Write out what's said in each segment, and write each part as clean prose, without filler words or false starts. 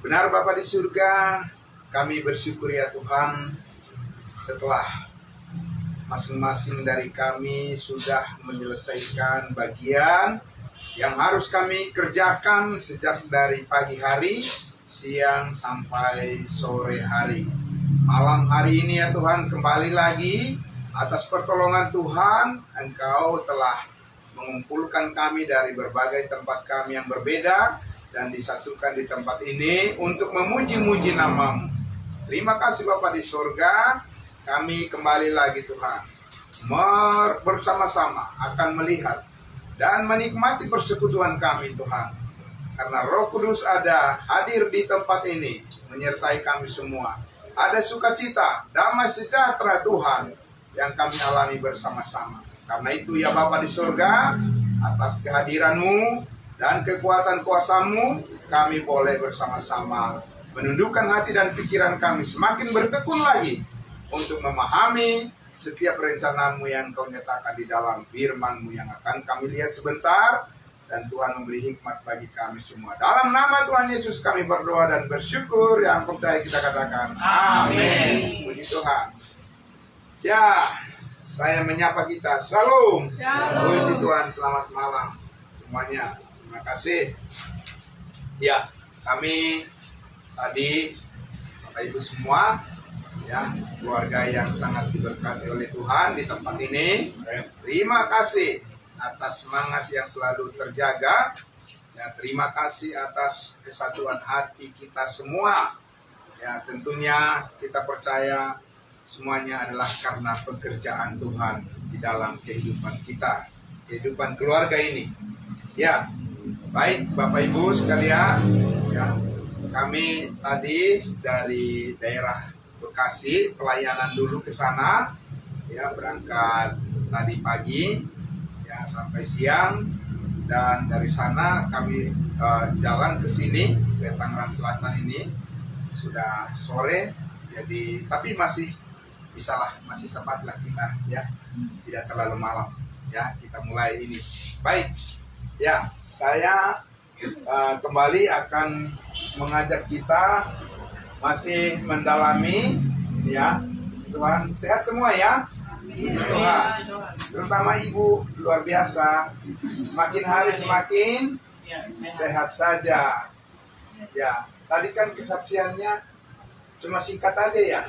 Benar Bapa di surga, kami bersyukur ya Tuhan, setelah masing-masing dari kami sudah menyelesaikan bagian yang harus kami kerjakan sejak dari pagi hari, siang sampai sore hari. Malam hari ini ya Tuhan, kembali lagi atas pertolongan Tuhan, Engkau telah mengumpulkan kami dari berbagai tempat kami yang berbeda dan disatukan di tempat ini untuk memuji-muji nama-Mu. Terima kasih Bapa di surga, kami kembali lagi Tuhan, bersama-sama akan melihat dan menikmati persekutuan kami Tuhan. Karena Roh Kudus ada hadir di tempat ini, menyertai kami semua. Ada sukacita, damai sejahtera Tuhan yang kami alami bersama-sama. Karena itu ya Bapa di surga, atas kehadiran-Mu dan kekuatan kuasa-Mu, kami boleh bersama-sama menundukkan hati dan pikiran kami semakin bertekun lagi untuk memahami setiap rencana-Mu yang Kau nyatakan di dalam firman-Mu yang akan kami lihat sebentar, dan Tuhan memberi hikmat bagi kami semua. Dalam nama Tuhan Yesus kami berdoa dan bersyukur, yang percaya kita katakan amin. Puji Tuhan. Ya, saya menyapa kita. Salam. Puji Tuhan, selamat malam semuanya. Terima kasih. Ya, kami tadi Bapak Ibu semua, ya, keluarga yang sangat diberkati oleh Tuhan di tempat ini. Terima kasih atas semangat yang selalu terjaga. Ya, terima kasih atas kesatuan hati kita semua. Ya, tentunya kita percaya semuanya adalah karena pekerjaan Tuhan di dalam kehidupan kita, kehidupan keluarga ini. Ya, baik Bapak Ibu sekalian, ya, kami tadi dari daerah Bekasi pelayanan dulu ke sana, ya, berangkat tadi pagi, ya, sampai siang, dan dari sana kami jalan ke sini ke Tangerang Selatan ini sudah sore, jadi tapi masih tepat lah kita, ya, tidak terlalu malam, ya, kita mulai ini. Baik, ya, saya kembali akan mengajak kita masih mendalami, ya. Tuhan sehat semua ya. Tuhan, terutama Ibu luar biasa, semakin hari semakin sehat saja. Ya, tadi kan kesaksiannya cuma singkat aja ya,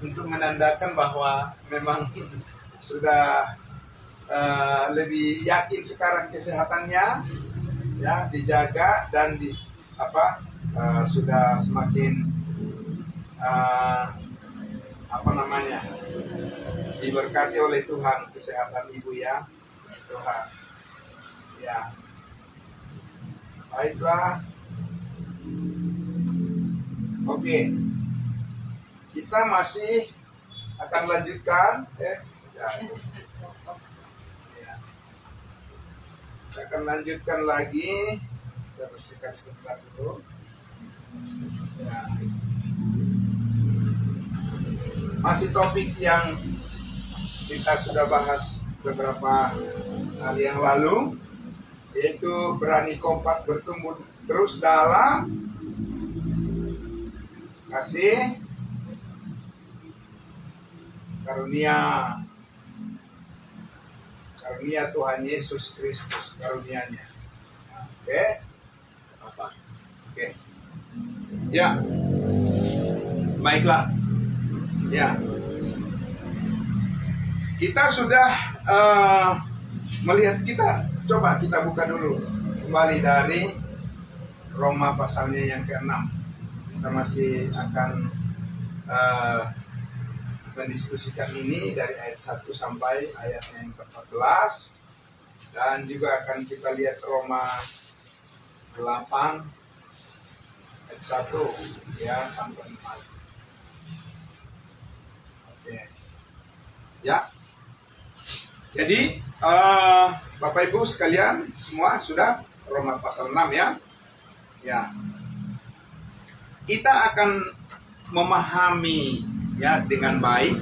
untuk menandakan bahwa memang sudah lebih yakin sekarang kesehatannya, ya, dijaga dan sudah semakin diberkati oleh Tuhan kesehatan Ibu ya. Tuhan, ya, baiklah. Oke, kita masih akan lanjutkan, kita akan lanjutkan lagi. Saya bersihkan sebentar dulu. Ya. Masih topik yang kita sudah bahas beberapa hari yang lalu, yaitu berani kompak bertumbuh terus dalam kasih karunia Tuhan Yesus Kristus, karunia-Nya. Oke? Oke. Ya. Baiklah. Ya. Kita sudah melihat, coba kita buka dulu kembali dari Roma pasalnya yang ke-6. Kita masih akan mendiskusikan ini dari ayat 1 sampai ayat yang ke-14, dan juga akan kita lihat Roma 8 ayat 1 ya sampai 4. Oke. Ya. Jadi Bapak Ibu sekalian semua sudah Roma pasal 6 ya. Ya. Kita akan memahami ya dengan baik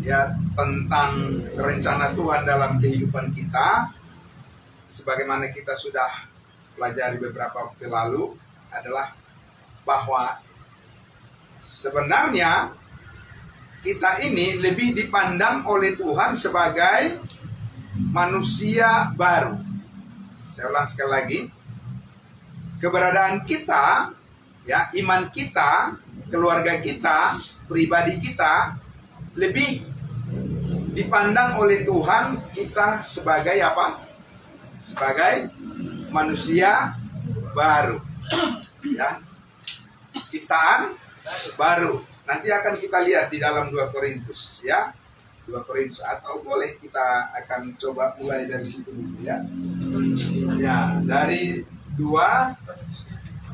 ya tentang rencana Tuhan dalam kehidupan kita, sebagaimana kita sudah pelajari beberapa waktu lalu. adalah bahwa sebenarnya kita ini lebih dipandang oleh Tuhan sebagai manusia baru. Saya ulang sekali lagi. Keberadaan kita, ya, iman kita, keluarga kita, pribadi kita lebih dipandang oleh Tuhan kita sebagai apa? Sebagai manusia baru. Ya. Ciptaan baru. Nanti akan kita lihat di dalam 2 Korintus, ya. 2 Korintus, atau boleh kita akan coba mulai dari situ dulu, ya. Ya, dari 2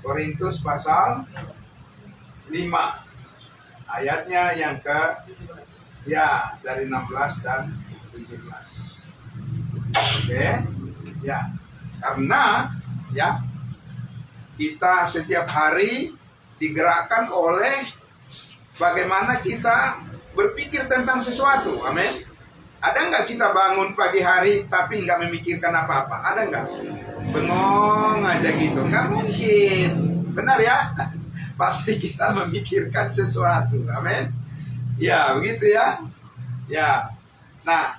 Korintus pasal 5 ayatnya yang ke, ya, dari 16 dan 17. Oke. Ya. Karena, ya, kita setiap hari digerakkan oleh bagaimana kita berpikir tentang sesuatu. Amin. Ada nggak kita bangun pagi hari tapi nggak memikirkan apa-apa? Ada nggak? Bengong aja gitu. Nggak mungkin. Benar ya? Pasti kita memikirkan sesuatu. Amin. Ya, begitu ya. Ya. Nah,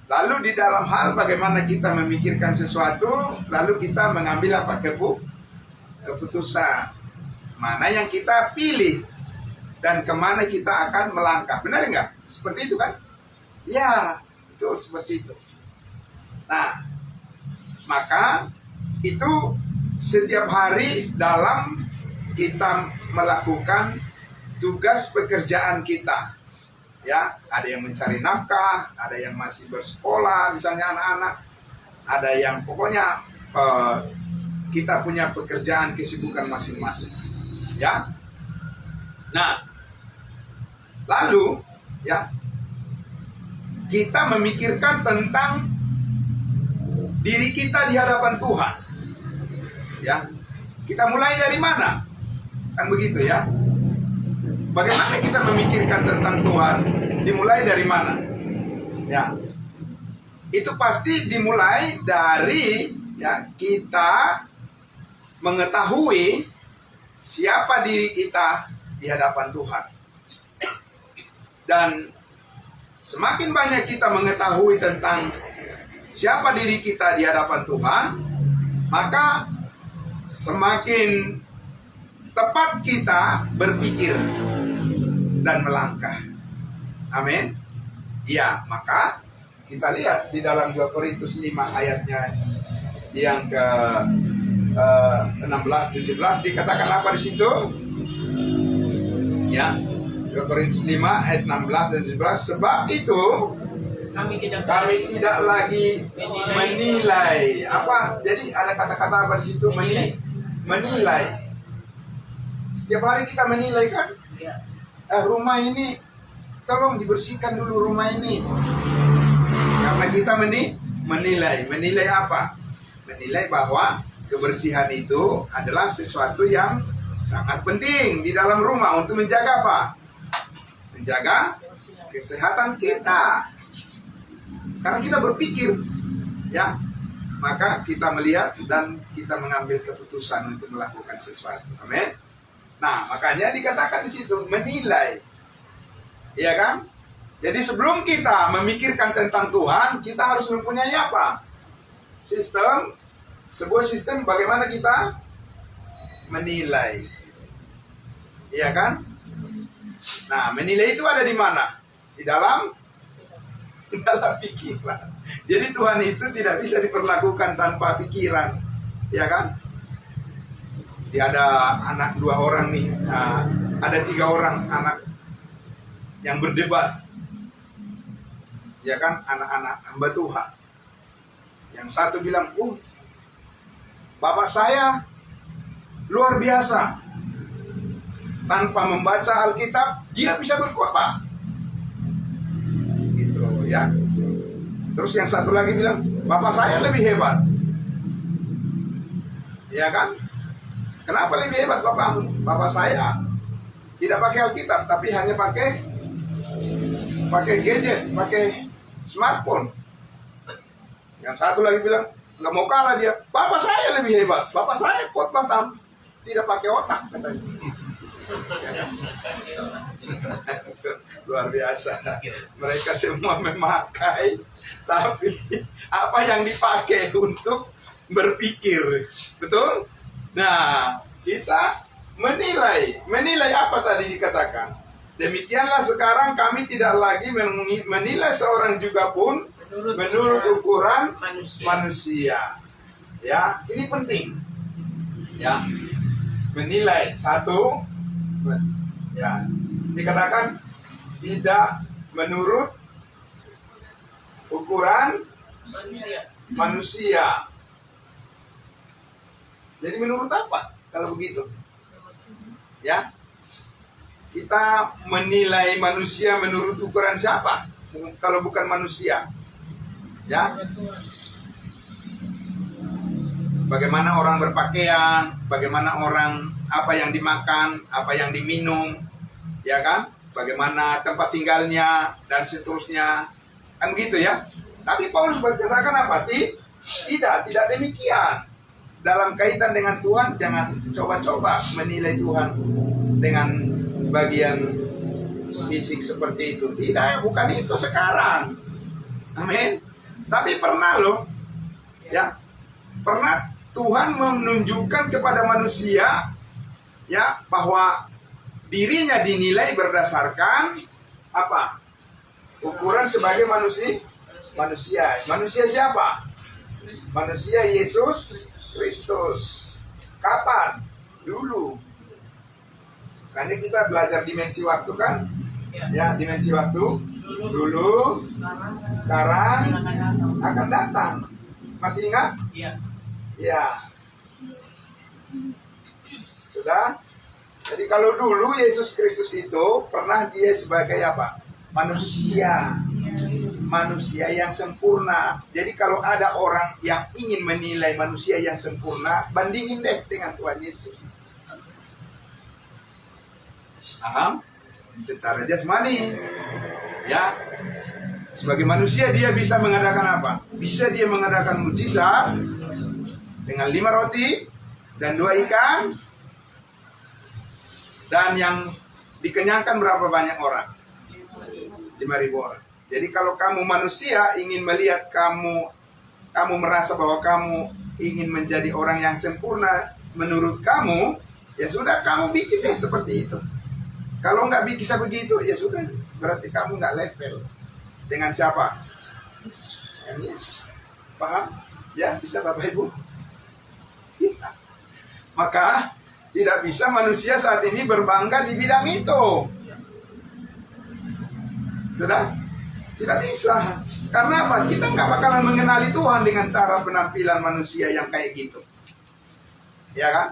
lalu di dalam hal bagaimana kita memikirkan sesuatu, lalu kita mengambil apa? Keputusan. Mana yang kita pilih dan kemana kita akan melangkah. Benar nggak? Seperti itu kan? Ya, betul seperti itu. Nah, maka itu setiap hari dalam kita melakukan tugas pekerjaan kita. Ya, ada yang mencari nafkah, ada yang masih bersekolah, misalnya anak-anak, ada yang pokoknya kita punya pekerjaan, kesibukan masing-masing. Ya. Nah, lalu ya, kita memikirkan tentang diri kita di hadapan Tuhan. Ya. Kita mulai dari mana? Kan begitu ya. Bagaimana kita memikirkan tentang Tuhan? Dimulai dari mana? Ya. Itu pasti dimulai dari, ya, kita mengetahui siapa diri kita di hadapan Tuhan. Dan semakin banyak kita mengetahui tentang siapa diri kita di hadapan Tuhan, maka semakin tepat kita berpikir dan melangkah. Amin. Ya, maka kita lihat di dalam 2 Korintus 5 ayatnya yang ke 16-17 dikatakan apa di situ? Ya, 2 Korintus 5 ayat 16 dan 17. Sebab itu kami tidak lagi menilai. Apa? Jadi ada kata-kata apa di situ? Menilai. Setiap hari kita menilai kan? Rumah ini tolong dibersihkan dulu rumah ini. Karena kita menilai. Menilai apa? Menilai bahwa kebersihan itu adalah sesuatu yang sangat penting di dalam rumah untuk menjaga apa? Menjaga kesehatan kita. Karena kita berpikir, ya, maka kita melihat dan kita mengambil keputusan untuk melakukan sesuatu. Amin. Nah, makanya dikatakan di situ menilai. Iya kan? Jadi sebelum kita memikirkan tentang Tuhan, kita harus mempunyai apa? Sebuah sistem bagaimana kita menilai. Iya kan? Nah, menilai itu ada di mana? Di dalam pikiran. Jadi Tuhan itu tidak bisa diperlakukan tanpa pikiran. Ya kan? Dia ada anak 2 orang nih, ada 3 orang anak yang berdebat, ya kan, anak-anak hamba Tuhan. Yang satu bilang, bapak saya luar biasa, tanpa membaca Alkitab dia bisa berkhotbah, gitu ya. Terus yang satu lagi bilang, bapak saya lebih hebat, ya kan. Kenapa lebih hebat bapakmu? Bapak saya tidak pakai Alkitab, tapi hanya pakai gadget, pakai smartphone. Yang satu lagi bilang, nggak mau kalah dia. Bapak saya lebih hebat. Bapak saya khotbah tidak pakai otak katanya. Luar biasa. Mereka semua memakai, tapi apa yang dipakai untuk berpikir, betul? Nah, kita menilai apa tadi dikatakan? Demikianlah sekarang kami tidak lagi menilai seorang juga pun menurut ukuran manusia. Ya, ini penting. Ya, menilai satu. Ya, dikatakan tidak menurut ukuran manusia. Jadi menurut apa kalau begitu? Ya, kita menilai manusia menurut ukuran siapa? Kalau bukan manusia, ya. Bagaimana orang berpakaian, bagaimana orang, apa yang dimakan, apa yang diminum, ya kan? Bagaimana tempat tinggalnya dan seterusnya, kan begitu ya. Tapi Paulus berkatakan apa? Tidak demikian. Dalam kaitan dengan Tuhan, jangan coba-coba menilai Tuhan dengan bagian fisik seperti itu. Tidak, bukan itu sekarang. Amin. Tapi pernah loh, ya, pernah Tuhan menunjukkan kepada manusia, ya, bahwa dirinya dinilai berdasarkan apa? Ukuran sebagai manusia. Manusia siapa? Manusia Yesus Kristus. Kapan? Dulu. Karena kita belajar dimensi waktu kan? Ya, dimensi waktu. Dulu, sekarang, akan datang. Masih ingat? Iya. Ya. Sudah? Jadi kalau dulu Yesus Kristus itu pernah dia sebagai apa? Manusia. Manusia yang sempurna. Jadi kalau ada orang yang ingin menilai manusia yang sempurna, bandingin deh dengan Tuhan Yesus. Paham? Secara jasmani. Ya. Sebagai manusia dia bisa mengadakan apa? Bisa dia mengadakan mujizat dengan 5 roti dan 2 ikan, dan yang dikenyangkan berapa banyak orang? 5.000 orang. Jadi kalau kamu manusia ingin melihat kamu merasa bahwa kamu ingin menjadi orang yang sempurna menurut kamu, ya sudah kamu bikin deh seperti itu. Kalau nggak bisa begitu, ya sudah, berarti kamu nggak level dengan siapa? Dengan Yesus. Paham? Ya, bisa Bapak Ibu? Maka tidak bisa manusia saat ini berbangga di bidang itu. Sudah? Tidak bisa. Karena apa? Kita nggak bakalan mengenali Tuhan dengan cara penampilan manusia yang kayak gitu. Ya kan?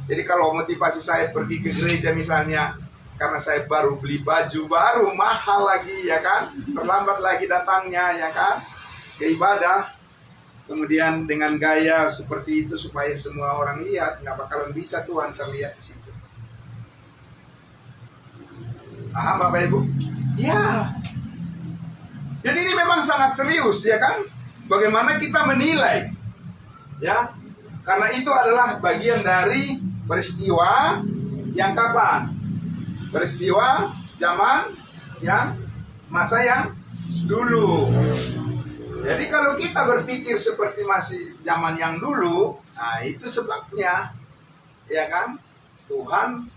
Jadi kalau motivasi saya pergi ke gereja misalnya, karena saya baru beli baju baru, mahal lagi, ya kan? Terlambat lagi datangnya, ya kan? Ke ibadah. Kemudian dengan gaya seperti itu supaya semua orang lihat, nggak bakalan bisa Tuhan terlihat di situ. Paham Bapak Ibu? Ya. Jadi ini memang sangat serius, ya kan? Bagaimana kita menilai, ya? Karena itu adalah bagian dari peristiwa yang kapan? Peristiwa zaman yang masa yang dulu. Jadi kalau kita berpikir seperti masih zaman yang dulu, nah itu sebabnya, ya kan, Tuhan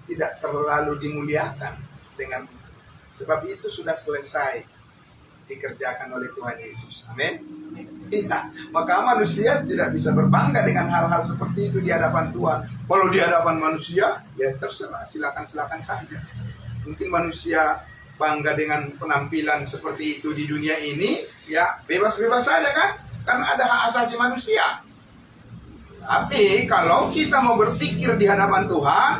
tidak terlalu dimuliakan dengan itu. Sebab itu sudah selesai dikerjakan oleh Tuhan Yesus. Amin. Ya, maka manusia tidak bisa berbangga dengan hal-hal seperti itu di hadapan Tuhan. Kalau di hadapan manusia, ya terserah, silakan saja. Mungkin manusia bangga dengan penampilan seperti itu di dunia ini, ya bebas-bebas saja kan? Kan ada hak asasi manusia. Tapi kalau kita mau berpikir di hadapan Tuhan,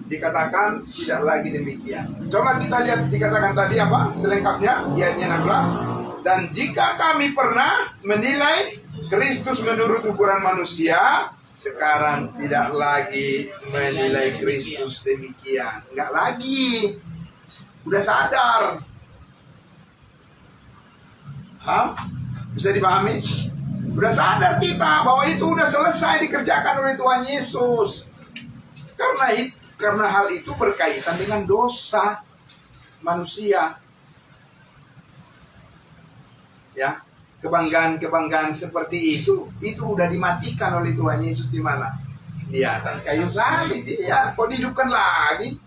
dikatakan tidak lagi demikian. Coba kita lihat dikatakan tadi apa? Selengkapnya, ayatnya 16. Dan jika kami pernah menilai Kristus menurut ukuran manusia, sekarang tidak lagi menilai Kristus demikian. Enggak lagi. Udah sadar. Hah? Bisa dipahami? Udah sadar kita bahwa itu udah selesai dikerjakan oleh Tuhan Yesus. Karena hal itu berkaitan dengan dosa manusia. Ya, kebanggaan-kebanggaan seperti itu udah dimatikan oleh Tuhan Yesus di mana? Di atas kayu salib. Iya, kok dihidupkan lagi?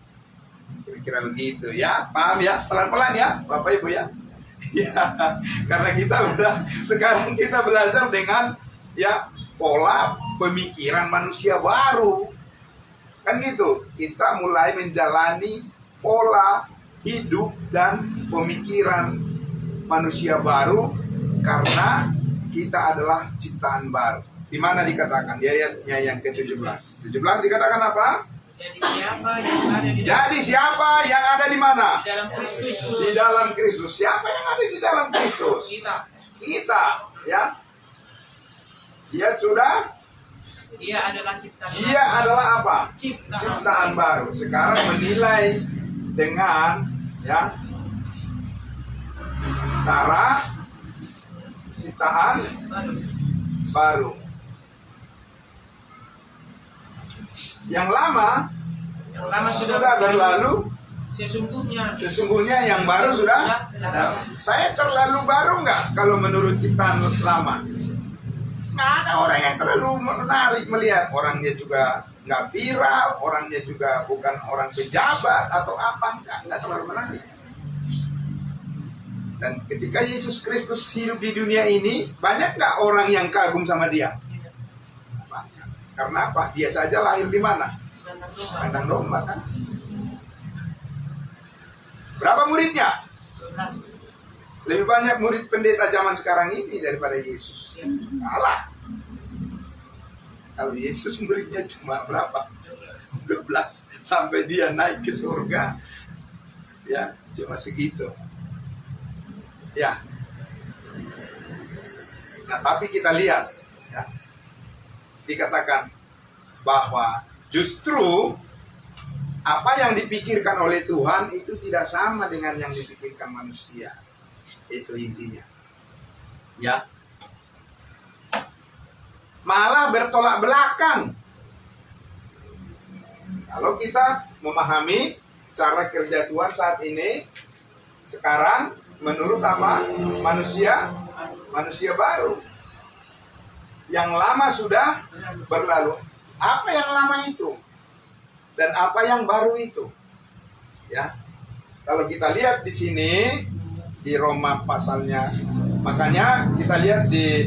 Kira-kira begitu ya, paham ya? Pelan-pelan ya, Bapak Ibu ya. Ya, karena sekarang kita belajar dengan ya pola pemikiran manusia baru. Kan gitu, kita mulai menjalani pola hidup dan pemikiran manusia baru karena kita adalah ciptaan baru. Di mana dikatakan? Di ayatnya yang ke-17. 17 dikatakan apa? Jadi siapa yang ada di mana? Di dalam Kristus. Di dalam Kristus. Siapa yang ada di dalam Kristus? Kita, ya. Dia sudah. Dia adalah ciptaan. Dia adalah apa? Ciptaan baru. Sekarang menilai dengan ya cara ciptaan baru. Yang lama sudah berlalu. Sesungguhnya yang baru sudah datang. Saya terlalu baru nggak kalau menurut ciptaan lama? Nggak ada orang yang terlalu menarik melihat. Orangnya juga nggak viral, orangnya juga bukan orang pejabat atau apa, nggak terlalu menarik. Dan ketika Yesus Kristus hidup di dunia ini, banyak nggak orang yang kagum sama dia? Karena apa? Dia saja lahir di mana? Kandang domba kan? Berapa muridnya? 12. Lebih banyak murid pendeta zaman sekarang ini daripada Yesus. Kalah. Kalau Yesus muridnya cuma berapa? 12. Sampai dia naik ke surga. Ya, cuma segitu. Ya. Nah, tapi kita lihat. Ya. Dikatakan bahwa justru apa yang dipikirkan oleh Tuhan itu tidak sama dengan yang dipikirkan manusia. Itu intinya. Ya. Malah bertolak belakang. Kalau kita memahami cara kerja Tuhan saat ini, sekarang menurut apa? Manusia baru. Yang lama sudah berlalu. Apa yang lama itu? Dan apa yang baru itu? Ya. Kalau kita lihat di sini di Roma pasalnya, makanya kita lihat di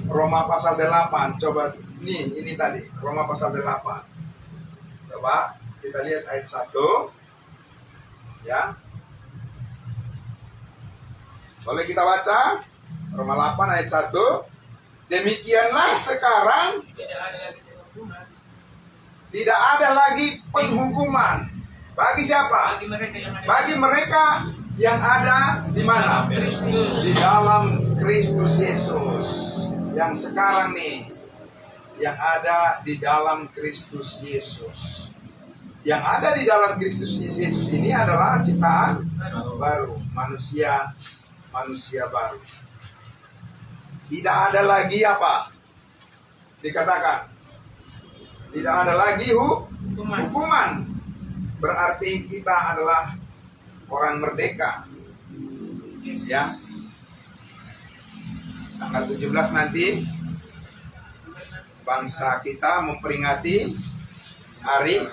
Roma pasal 8. Coba ini tadi Roma pasal 8. Coba kita lihat ayat 1. Ya. Boleh kita baca Roma 8 ayat 1. Demikianlah sekarang tidak ada lagi penghukuman. Bagi siapa? Bagi mereka yang ada di mana? Di dalam Kristus Yesus. Yang sekarang nih, yang ada di dalam Kristus Yesus. Yang ada di dalam Kristus Yesus ini adalah ciptaan baru, manusia baru. Tidak ada lagi apa? Dikatakan tidak ada lagi hukuman. Berarti kita adalah orang merdeka. Ya. Tanggal 17 nanti bangsa kita memperingati hari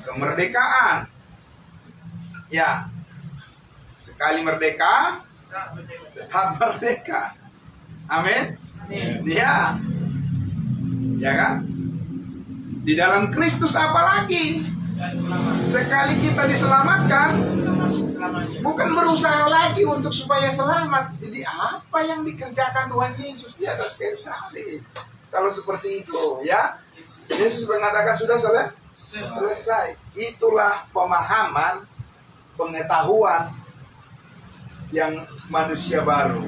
kemerdekaan. Ya. Sekali merdeka, tetap merdeka. Amin. Ya. Ya kan? Di dalam Kristus apa lagi? Sekali kita diselamatkan, bukan berusaha lagi untuk supaya selamat. Jadi apa yang dikerjakan Tuhan Yesus di atas kayu salib? Kalau seperti itu, ya, Yesus mengatakan sudah selesai. Itulah pemahaman, pengetahuan yang manusia baru.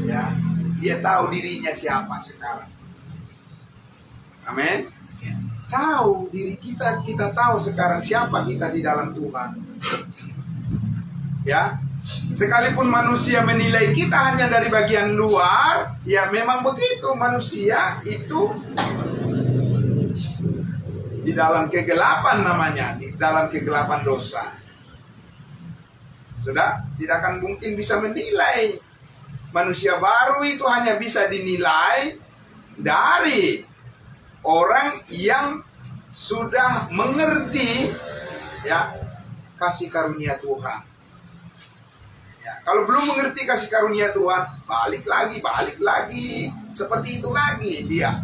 Ya, dia tahu dirinya siapa sekarang. Amin. Tahu diri kita tahu sekarang siapa kita di dalam Tuhan. Ya, Sekalipun manusia menilai kita hanya dari bagian luar, ya memang begitu, manusia itu di dalam kegelapan namanya, di dalam kegelapan dosa. Sudah, tidak akan mungkin bisa menilai. Manusia baru itu hanya bisa dinilai dari orang yang sudah mengerti, ya, kasih karunia Tuhan. Ya, kalau belum mengerti kasih karunia Tuhan, balik lagi, seperti itu lagi dia,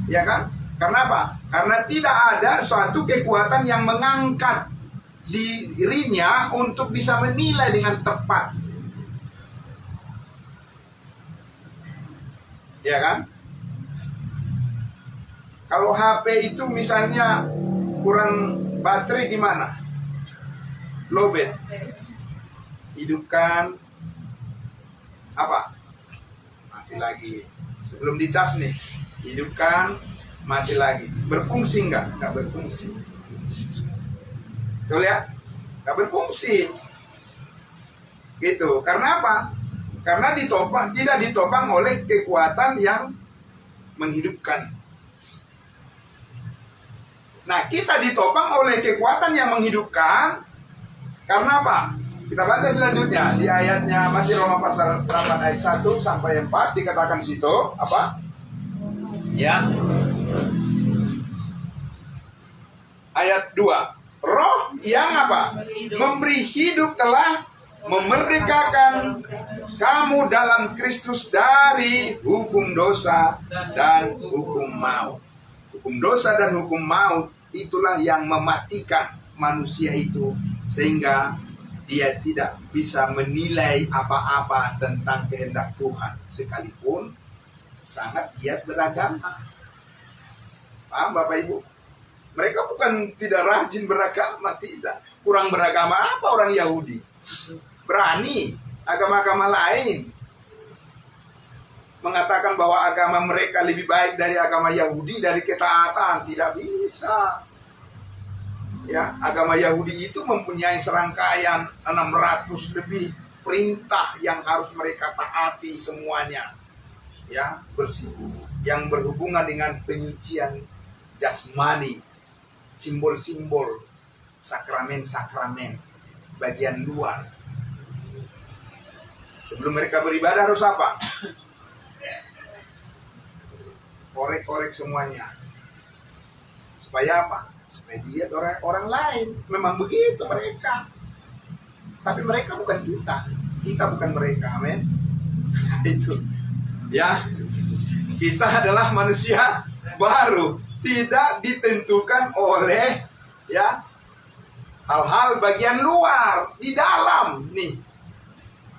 ya kan? Karena apa? Karena tidak ada suatu kekuatan yang mengangkat dirinya untuk bisa menilai dengan tepat, ya kan? Kalau HP itu misalnya kurang baterai gimana? Lowbat. Hidupkan apa? Mati lagi. Sebelum dicas nih, hidupkan, mati lagi. Berfungsi enggak? Enggak berfungsi. Tuh lihat, enggak berfungsi. Gitu. Karena apa? Karena tidak ditopang oleh kekuatan yang menghidupkan. Nah, kita ditopang oleh kekuatan yang menghidupkan. Karena apa? Kita baca selanjutnya di ayatnya, masih Roma pasal 8 ayat 1 sampai 4 dikatakan situ apa? Ya. Ayat 2. Roh yang apa? Memberi hidup telah memerdekakan kamu dalam Kristus dari hukum dosa dan hukum maut. Hukum dosa dan hukum maut itulah yang mematikan manusia itu, sehingga dia tidak bisa menilai apa-apa tentang kehendak Tuhan, sekalipun sangat giat beragama. Paham Bapak Ibu? Mereka bukan tidak rajin beragama, tidak. Kurang beragama apa orang Yahudi? Berani agama-agama lain mengatakan bahwa agama mereka lebih baik dari agama Yahudi, dari ketaatan. Tidak bisa. Ya, agama Yahudi itu mempunyai serangkaian 600 lebih perintah yang harus mereka taati semuanya. Ya, yang berhubungan dengan penyucian jasmani, simbol-simbol, sakramen-sakramen bagian luar. Sebelum mereka beribadah harus apa? Korek-korek semuanya. Supaya apa? Supaya dilihat orang lain. Memang begitu mereka. Tapi mereka bukan kita. Kita bukan mereka. Amin. Itu. Ya. Kita adalah manusia baru. Tidak ditentukan oleh, ya, hal-hal bagian luar. Di dalam nih.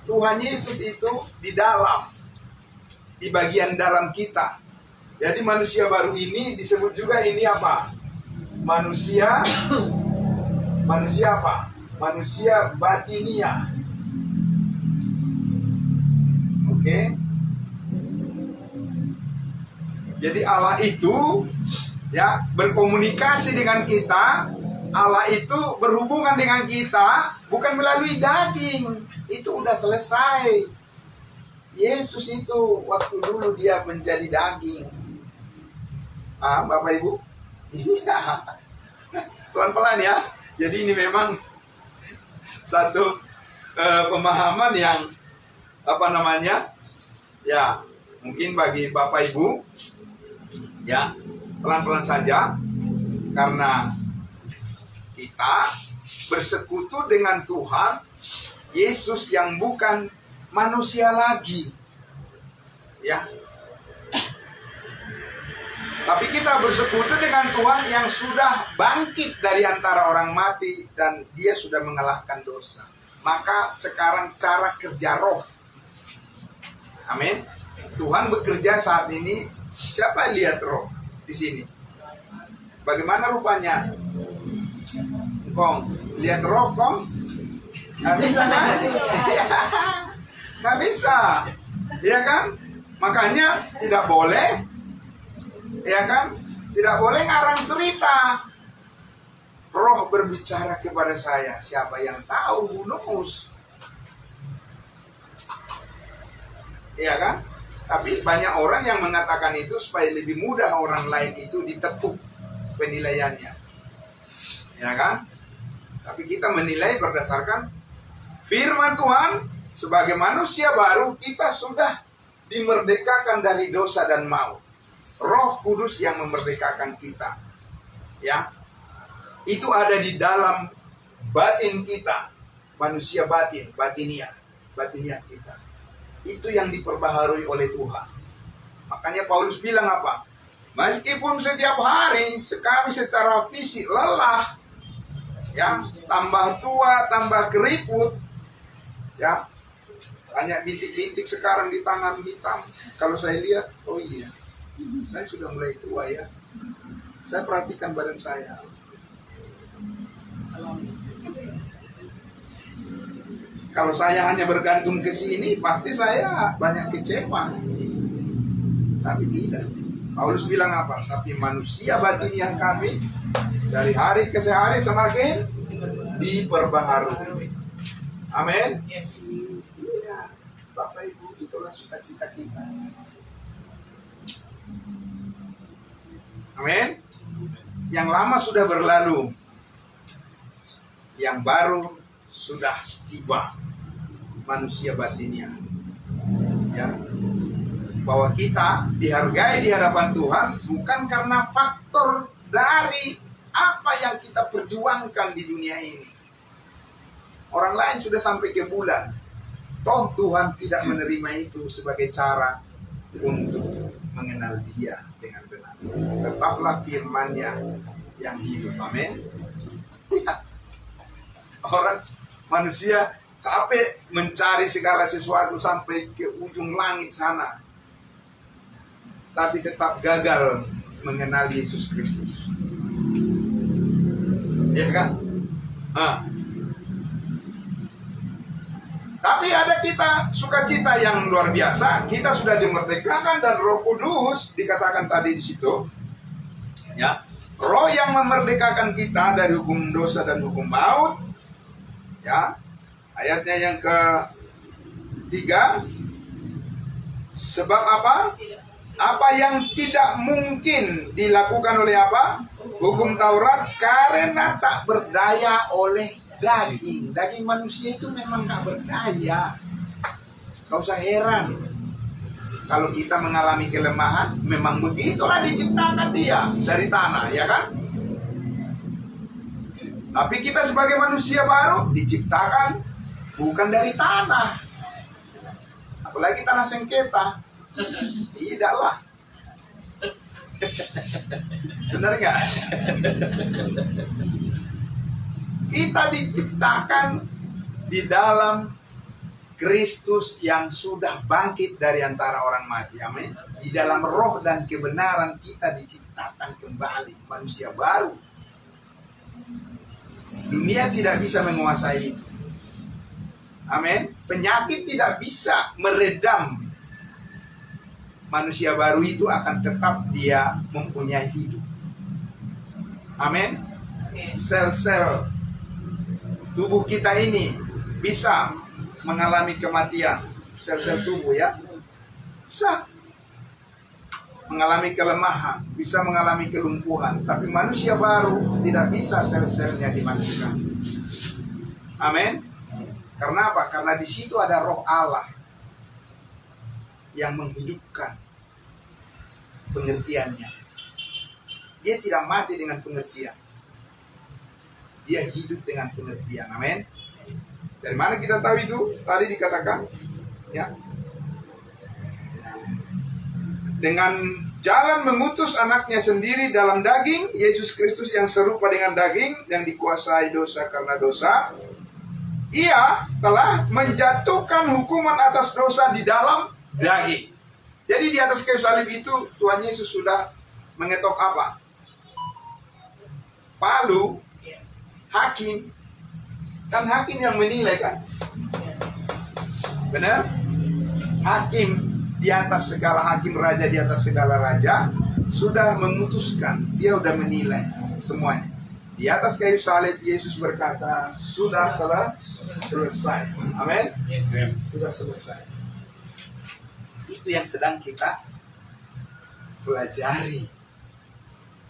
Tuhan Yesus itu di dalam. Di bagian dalam kita. Jadi manusia baru ini disebut juga ini apa? Manusia apa? Manusia batinia. Oke. Jadi Allah itu, ya, berkomunikasi dengan kita. Allah itu berhubungan dengan kita bukan melalui daging. Itu udah selesai. Yesus itu waktu dulu dia menjadi daging. Bapak Ibu? Iya. Pelan-pelan ya. Jadi ini memang satu pemahaman yang apa namanya? Ya, mungkin bagi Bapak Ibu, ya, pelan-pelan saja, karena kita bersekutu dengan Tuhan Yesus yang bukan manusia lagi. Ya. Tapi kita bersekutu dengan Tuhan yang sudah bangkit dari antara orang mati dan dia sudah mengalahkan dosa. Maka sekarang cara kerja roh. Amin. Tuhan bekerja saat ini. Siapa lihat roh di sini? Bagaimana rupanya? Kong, lihat roh, Kong? Nggak bisa kan? Nggak bisa. Iya kan? Makanya tidak boleh, ya kan? Tidak boleh ngarang cerita. Roh berbicara kepada saya. Siapa yang tahu? Who knows? Iya kan? Tapi banyak orang yang mengatakan itu supaya lebih mudah orang lain itu ditekuk penilaiannya. Ya kan? Tapi kita menilai berdasarkan firman Tuhan. Sebagai manusia baru, kita sudah dimerdekakan dari dosa dan maut. Roh Kudus yang memerdekakan kita. Ya. Itu ada di dalam batin kita. Manusia batin, batinia kita. Itu yang diperbaharui oleh Tuhan. Makanya Paulus bilang apa? Meskipun setiap hari kami secara fisik lelah, ya, tambah tua, tambah keriput, ya, banyak bintik-bintik sekarang di tangan hitam. Kalau saya lihat, oh iya, saya sudah mulai tua ya. Saya perhatikan badan saya. Kalau saya hanya bergantung ke sini, pasti saya banyak kecewa. Tapi tidak. Paulus bilang apa? Tapi manusia batin yang kami dari hari ke hari semakin diperbaharui. Amin. Yes. Iya, Bapak Ibu, itulah sukacita kita. Amin. Yang lama sudah berlalu, yang baru sudah tiba. Manusia batinnya, ya, bahwa kita dihargai di hadapan Tuhan bukan karena faktor dari apa yang kita perjuangkan di dunia ini. Orang lain sudah sampai ke bulan, toh Tuhan tidak menerima itu sebagai cara untuk mengenal Dia dengan benar. Tetaplah firman-Nya yang hidup. Amin. Ya. Orang manusia capek mencari segala sesuatu sampai ke ujung langit sana, tapi tetap gagal mengenal Yesus Kristus. Ya kan? Tapi ada kita sukacita yang luar biasa. Kita sudah dimerdekakan dan Roh Kudus dikatakan tadi di situ, ya, Roh yang memerdekakan kita dari hukum dosa dan hukum maut. Ya, ayatnya yang ke-3. Sebab apa? Apa yang tidak mungkin dilakukan oleh apa? Hukum Taurat, karena tak berdaya oleh daging. Daging manusia itu memang tak berdaya. Gak usah heran kalau kita mengalami kelemahan. Memang begitulah diciptakan dia dari tanah, ya kan? Tapi kita sebagai manusia baru diciptakan bukan dari tanah. Apalagi tanah sengketa. Tidaklah. Benar nggak? Kita diciptakan di dalam Kristus yang sudah bangkit dari antara orang mati. Amin. Di dalam roh dan kebenaran kita diciptakan kembali manusia baru. Dunia tidak bisa menguasai itu. Amin. Penyakit tidak bisa meredam. Manusia baru itu akan tetap dia mempunyai hidup. Amin. Sel-sel tubuh kita ini bisa mengalami kematian. Sel-sel tubuh, ya, bisa mengalami kelemahan, bisa mengalami kelumpuhan. Tapi manusia baru tidak bisa sel-selnya dimatikan. Amin. Karena apa? Karena di situ ada Roh Allah yang menghidupkan pengertiannya. Dia tidak mati dengan pengertian. Dia hidup dengan pengertian. Amin. Dari mana kita tahu itu? Tadi dikatakan, ya, dengan jalan mengutus anaknya sendiri dalam daging, Yesus Kristus yang serupa dengan daging, yang dikuasai dosa karena dosa, Ia telah menjatuhkan hukuman atas dosa di dalam daging. Jadi di atas kayu salib itu Tuhan Yesus sudah mengetok apa? Palu, hakim. Kan hakim yang menilai, kan? Benar? Hakim di atas segala hakim, raja di atas segala raja, sudah memutuskan. Dia sudah menilai semuanya. Di atas kayu salib Yesus berkata, sudah selesai. Amin. Sudah selesai. itu yang sedang kita pelajari.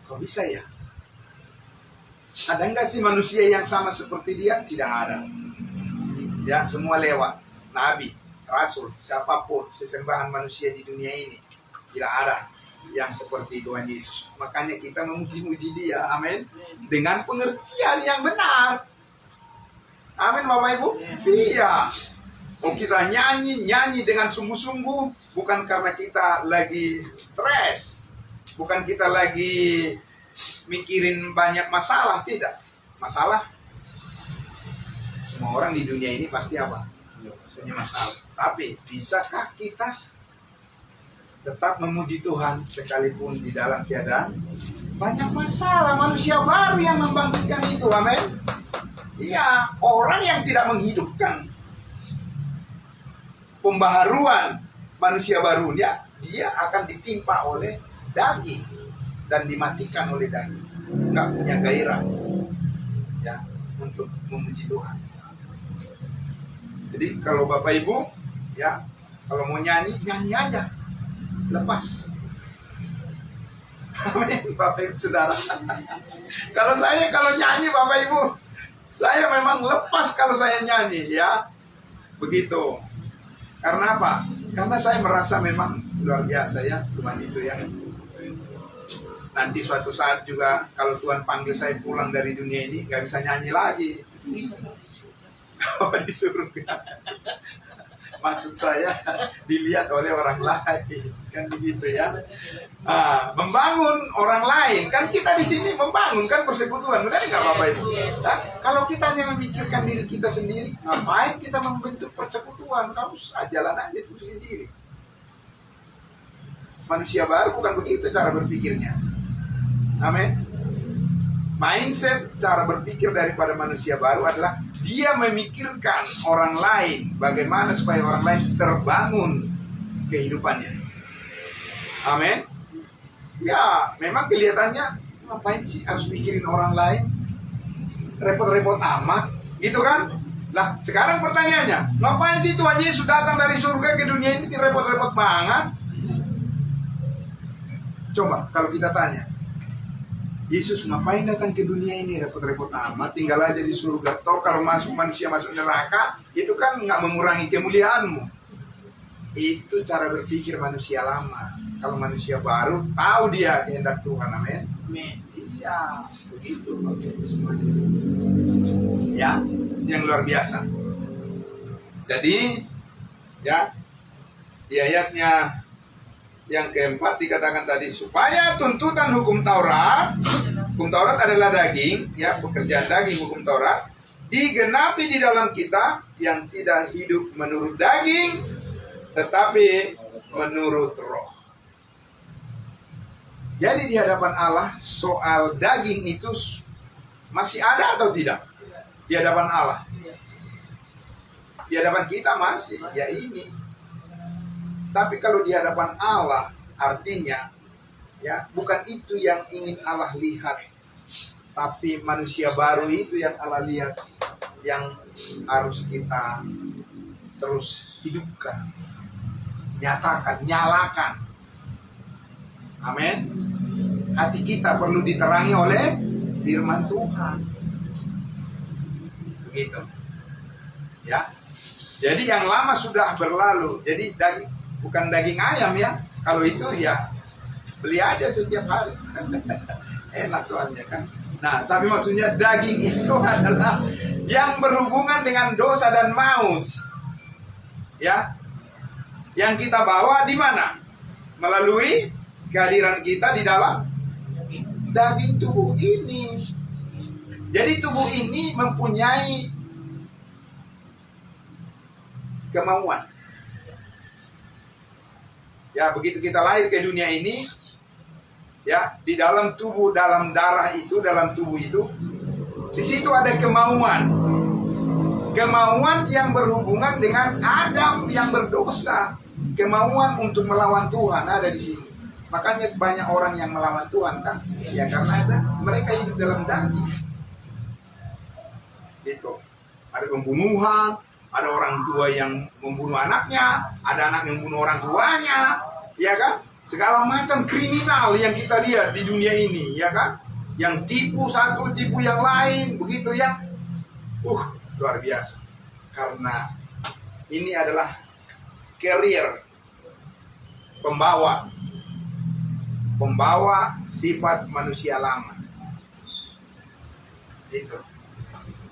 Kok bisa ya? Ada nggak sih manusia yang sama seperti dia? Tidak ada. Ya, semua lewat. Nabi, Rasul, siapapun, sesembahan manusia di dunia ini. Tidak ada yang seperti Tuhan Yesus. Makanya kita memuji-muji dia. Amin. Dengan pengertian yang benar. Amin, Bapak Ibu. Iya. Oh, kita nyanyi dengan sungguh-sungguh. Bukan karena kita lagi stres. Bukan kita lagi mikirin banyak masalah. Tidak. Masalah. Semua orang di dunia ini pasti apa? Punya masalah. Tapi bisakah kita tetap memuji Tuhan sekalipun di dalam keadaan banyak masalah? Manusia baru yang membangkitkan itu. Amin. Iya, orang yang tidak menghidupkan pembaharuan manusia barunya, dia akan ditimpa oleh daging dan dimatikan oleh daging. Nggak punya gairah ya untuk memuji Tuhan. Jadi kalau Bapak Ibu ya, kalau mau nyanyi, nyanyi aja, lepas. Amin, Bapak Ibu Saudara. Kalau nyanyi Bapak Ibu, saya memang lepas kalau saya nyanyi ya. Begitu. Karena apa? Karena saya merasa memang luar biasa ya Tuhan itu ya. Nanti suatu saat juga kalau Tuhan panggil saya pulang dari dunia ini, nggak bisa nyanyi lagi. Oh, di surga. Maksud saya dilihat oleh orang lain, kan begitu ya. Membangun orang lain, kan kita di sini membangun kan persekutuan, benar nggak Bapak Ibu? Nah, kalau kita hanya memikirkan diri kita sendiri, ngapain kita membentuk persekutuan? Kamu jalan aja sendiri. Manusia baru bukan begitu cara berpikirnya. Amin. Mindset cara berpikir daripada manusia baru adalah dia memikirkan orang lain, bagaimana supaya orang lain terbangun kehidupannya. Amin. Ya, memang kelihatannya ngapain sih harus mikirin orang lain? Repot-repot amat, gitu kan? Nah, sekarang pertanyaannya, ngapain sih Tuhan Yesus datang dari surga ke dunia ini repot-repot banget? Coba kalau kita tanya, Yesus ngapain datang ke dunia ini repot-repot amat, tinggal aja di surga. Toh kalau manusia masuk neraka, itu kan nggak mengurangi kemuliaanmu. Itu cara berpikir manusia lama. Kalau manusia baru, tahu dia kehendak Tuhan, amin. Iya, begitu semuanya. Ya, yang luar biasa. Jadi, ya, di ayatnya yang keempat dikatakan tadi, supaya tuntutan hukum Taurat adalah daging, ya, pekerjaan daging hukum Taurat, digenapi di dalam kita yang tidak hidup menurut daging, tetapi menurut roh. Jadi di hadapan Allah soal daging itu masih ada atau tidak? Di hadapan Allah. Di hadapan kita masih, ya ini. Tapi kalau di hadapan Allah, artinya ya bukan itu yang ingin Allah lihat, tapi manusia baru itu yang Allah lihat, yang harus kita terus hidupkan, nyatakan, nyalakan. Amin. Hati kita perlu diterangi oleh firman Tuhan. Begitu. Ya. Jadi yang lama sudah berlalu. Jadi bukan daging ayam ya. Kalau itu ya beli aja setiap hari. Enak soalnya kan. Nah, tapi maksudnya daging itu adalah yang berhubungan dengan dosa dan maut. Ya. Yang kita bawa di mana? Melalui kehadiran kita di dalam daging tubuh ini. Jadi tubuh ini mempunyai kemauan. Ya, begitu kita lahir ke dunia ini, ya, di dalam tubuh, dalam darah itu, dalam tubuh itu, di situ ada kemauan. Kemauan yang berhubungan dengan Adam yang berdosa. Kemauan untuk melawan Tuhan ada di sini. Makanya banyak orang yang melawan Tuhan kan, ya karena mereka hidup dalam daging. Gitu. Ada pembunuhan, ada orang tua yang membunuh anaknya, ada anak yang membunuh orang tuanya, ya kan? Segala macam kriminal yang kita lihat di dunia ini, ya kan? Yang tipu satu, tipu yang lain, begitu ya. Luar biasa. Karena ini adalah carrier, pembawa sifat manusia lama. Itu.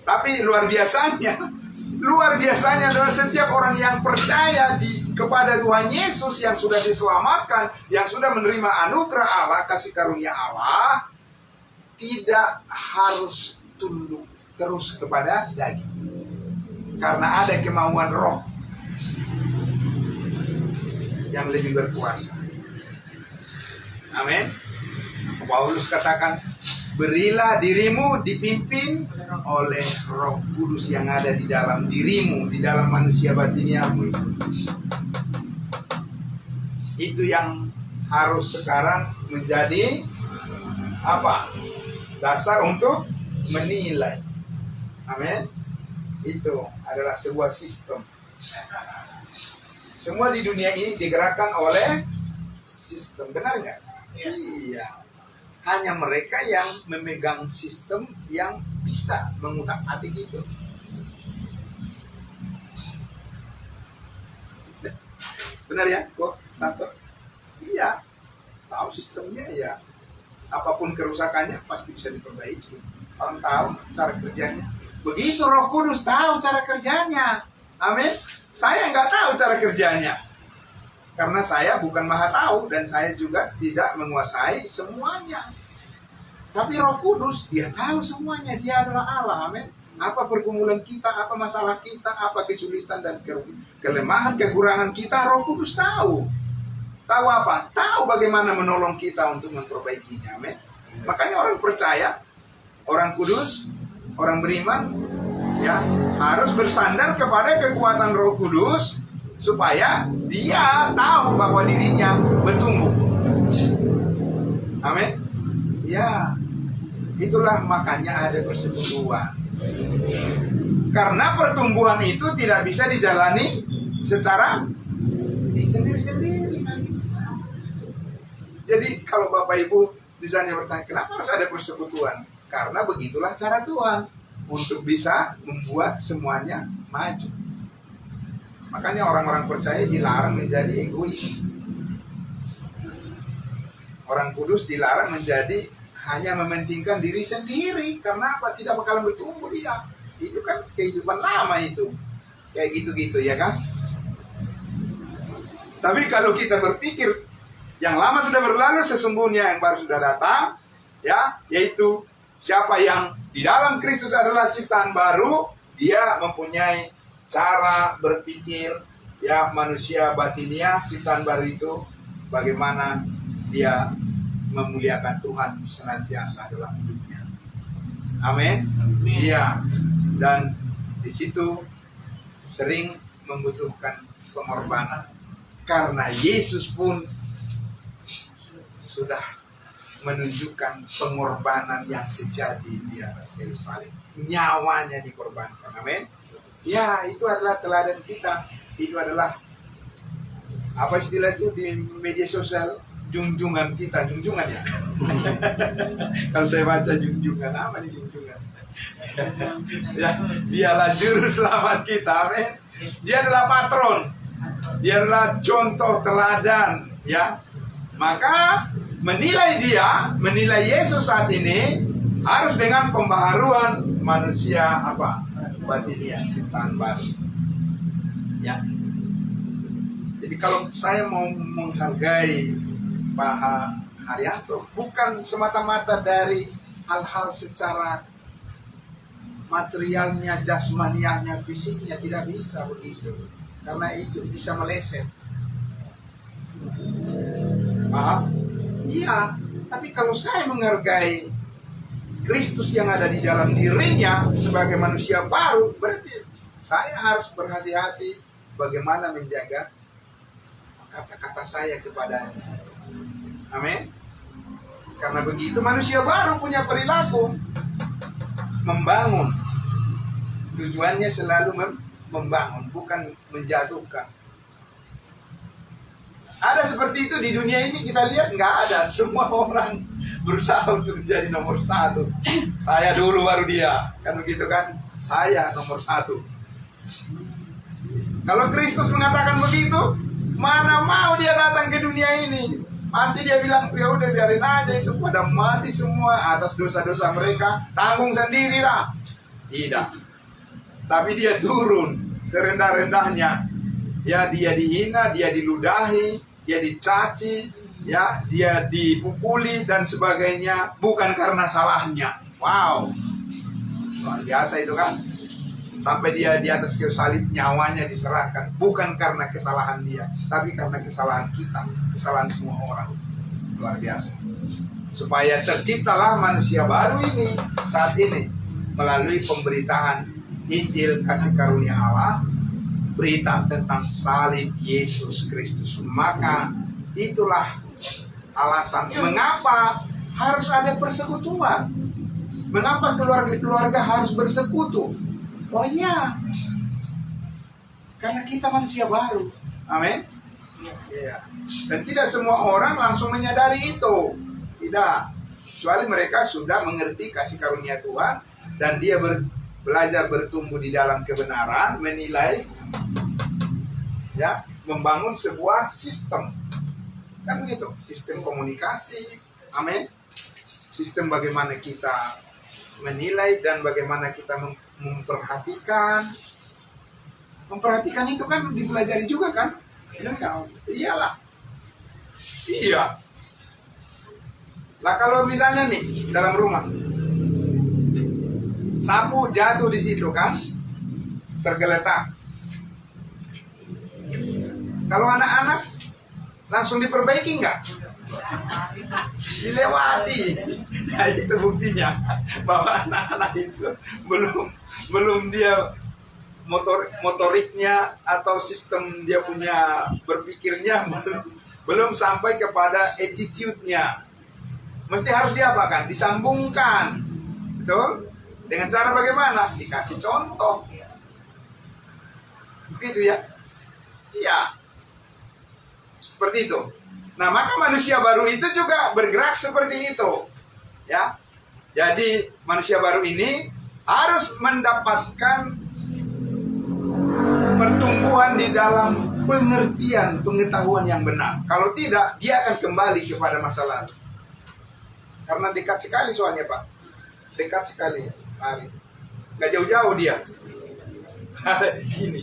Tapi luar biasanya adalah setiap orang yang percaya kepada Tuhan Yesus, yang sudah diselamatkan, yang sudah menerima anugerah Allah, kasih karunia Allah, tidak harus tunduk terus kepada daging. Karena ada kemauan roh yang lebih berkuasa. Amin. Paulus katakan, berilah dirimu dipimpin oleh Roh Kudus yang ada di dalam dirimu, di dalam manusia batiniamu itu. Itu yang harus sekarang menjadi apa? Dasar untuk menilai. Amin. Itu adalah sebuah sistem. Semua di dunia ini digerakkan oleh sistem. Benar nggak? Iya. Hanya mereka yang memegang sistem yang bisa mengutak-atik itu. Benar ya? Kok satu? Iya. Tahu sistemnya ya. Apapun kerusakannya pasti bisa diperbaiki. Orang tahu cara kerjanya. Begitu Roh Kudus tahu cara kerjanya. Amin. Saya nggak tahu cara kerjanya. Karena saya bukan maha tahu dan saya juga tidak menguasai semuanya. Tapi Roh Kudus, dia tahu semuanya. Dia adalah Allah. Amin. Apa pergumulan kita, apa masalah kita, apa kesulitan dan kelemahan, kekurangan kita, Roh Kudus tahu. Tahu apa? Tahu bagaimana menolong kita untuk memperbaikinya. Amin. Makanya orang percaya, orang kudus, orang beriman, ya harus bersandar kepada kekuatan Roh Kudus supaya dia tahu bahwa dirinya bertumbuh. Amin. Ya, itulah makanya ada persekutuan. Karena pertumbuhan itu tidak bisa dijalani secara sendiri-sendiri. Jadi kalau Bapak Ibu misalnya bertanya, kenapa harus ada persekutuan? Karena begitulah cara Tuhan untuk bisa membuat semuanya maju. Makanya orang-orang percaya dilarang menjadi egois. Orang kudus dilarang menjadi hanya mementingkan diri sendiri. Karena apa? Tidak bakalan bertumbuh dia. Itu kan kehidupan lama itu. Kayak gitu-gitu ya kan? Tapi kalau kita berpikir yang lama sudah berlalu, sesungguhnya yang baru sudah datang, ya, yaitu siapa yang di dalam Kristus adalah ciptaan baru, dia mempunyai cara berpikir, ya, manusia batiniah, ciptaan baru itu, bagaimana dia memuliakan Tuhan senantiasa dalam hidupnya. Amin. Iya. Dan di situ sering membutuhkan pengorbanan. Karena Yesus pun sudah menunjukkan pengorbanan yang sejati di atas kayu salib. Nyawanya dikorbankan. Amin. Ya, itu adalah teladan kita. Itu adalah apa istilah itu di media sosial? Junjungan kita, junjungan ya. Kalau saya baca junjungan, apa nih junjungan? Ya, dialah juru selamat kita. Amin. Dia adalah patron. Dia adalah contoh teladan, ya. Maka menilai Yesus saat ini harus dengan pembaharuan manusia apa? Batiniah, ciptaan baru. Ya. Jadi kalau saya mau menghargai Pak Haryanto, bukan semata-mata dari hal-hal secara materialnya, jasmaniahnya, fisiknya, tidak bisa begitu. Karena itu bisa meleset. Paham? Iya, tapi kalau saya menghargai Kristus yang ada di dalam dirinya sebagai manusia baru, berarti saya harus berhati-hati bagaimana menjaga kata-kata saya kepadanya. Amin. Karena begitu manusia baru punya perilaku membangun. Tujuannya selalu membangun, bukan menjatuhkan. Ada seperti itu di dunia ini, kita lihat nggak ada. Semua orang berusaha untuk menjadi nomor satu. Saya dulu baru dia, kan begitu kan? Saya nomor satu. Kalau Kristus mengatakan begitu, mana mau dia datang ke dunia ini? Pasti dia bilang, ya udah biarin aja itu pada mati semua atas dosa-dosa mereka, tanggung sendiri lah. Tidak. Tapi dia turun serendah-rendahnya. Ya, dia dihina, dia diludahi, dia dicaci, ya, dia dipukuli dan sebagainya, bukan karena salahnya. Wow, luar biasa itu kan. Sampai dia di atas kayu salib, nyawanya diserahkan, bukan karena kesalahan dia, tapi karena kesalahan kita, kesalahan semua orang. Luar biasa. Supaya terciptalah manusia baru ini saat ini melalui pemberitaan Injil kasih karunia Allah, berita tentang salib Yesus Kristus. Maka itulah alasan mengapa harus ada persekutuan. Mengapa keluarga-keluarga harus bersekutu? Oh iya, karena kita manusia baru. Amin. Ya. Dan tidak semua orang langsung menyadari itu. Tidak. Kecuali mereka sudah mengerti kasih karunia Tuhan dan dia belajar bertumbuh di dalam kebenaran, menilai, ya, membangun sebuah sistem, kan begitu, sistem komunikasi, amin, sistem bagaimana kita menilai dan bagaimana kita memperhatikan itu kan dipelajari juga kan, benar nggak? Iyalah, iya. Lah kalau misalnya nih dalam rumah, sapu jatuh di situ kan, tergeletak. Kalau anak-anak langsung diperbaiki nggak? Dilewati. Nah, itu buktinya bahwa anak-anak itu belum dia motoriknya atau sistem dia punya berpikirnya belum sampai kepada attitude-nya. Mesti harus diapakan? Disambungkan. Betul? Dengan cara bagaimana? Dikasih contoh. Begitu ya? Iya. Seperti itu. Nah, maka manusia baru itu juga bergerak seperti itu. Ya. Jadi, manusia baru ini harus mendapatkan pertumbuhan di dalam pengertian, pengetahuan yang benar. Kalau tidak, dia akan kembali kepada masa lalu. Karena dekat sekali soalnya, Pak. Dekat sekali. Mari. Nggak jauh-jauh dia. Ada di sini.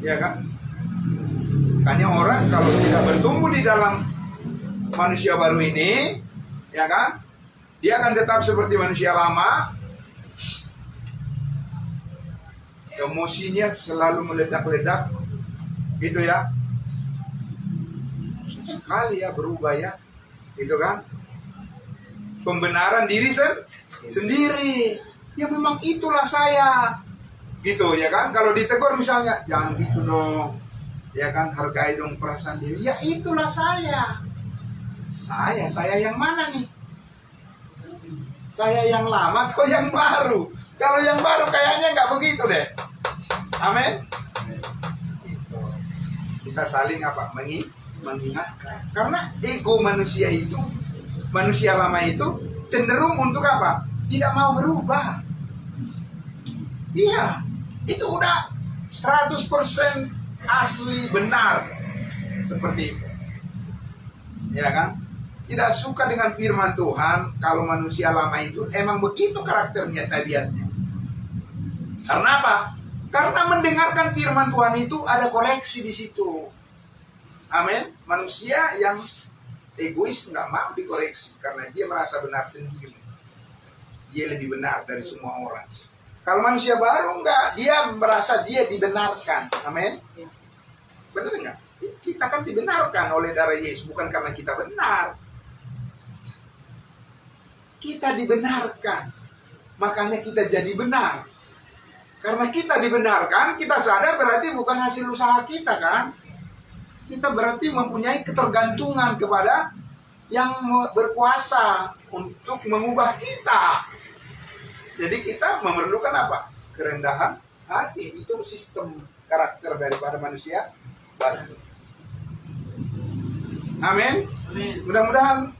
Ya kan? Makanya orang kalau tidak bertumbuh di dalam manusia baru ini, ya kan? Dia akan tetap seperti manusia lama. Emosinya selalu meledak-ledak. Gitu ya. Sekali ya berubah ya. Gitu kan? Pembenaran diri sendiri. Ya memang itulah saya. Gitu ya kan? Kalau ditegur misalnya, jangan gitu dong. Ya kan, hargai dong perasaan diri. Ya itulah saya. Saya yang mana nih? Saya yang lama atau yang baru? Kalau yang baru kayaknya nggak begitu deh. Amin. Kita saling apa? Mengingatkan. Karena ego manusia itu, manusia lama itu cenderung untuk apa? Tidak mau berubah. Iya, itu udah 100% asli benar seperti itu, ya kan? Tidak suka dengan firman Tuhan. Kalau manusia lama itu emang begitu karakternya, tabiatnya. Karena apa? Karena mendengarkan firman Tuhan itu ada koreksi di situ. Amin. Manusia yang egois nggak mau dikoreksi karena dia merasa benar sendiri. Dia lebih benar dari semua orang. Kalau manusia baru enggak, dia merasa dia dibenarkan. Amin. Benar enggak? Kita kan dibenarkan oleh darah Yesus, bukan karena kita benar. Kita dibenarkan. Makanya kita jadi benar. Karena kita dibenarkan, kita sadar berarti bukan hasil usaha kita kan? Kita berarti mempunyai ketergantungan kepada yang berkuasa untuk mengubah kita. Jadi kita memerlukan apa? Kerendahan hati. Itu sistem karakter daripada manusia baru. Amin. Amin. Mudah-mudahan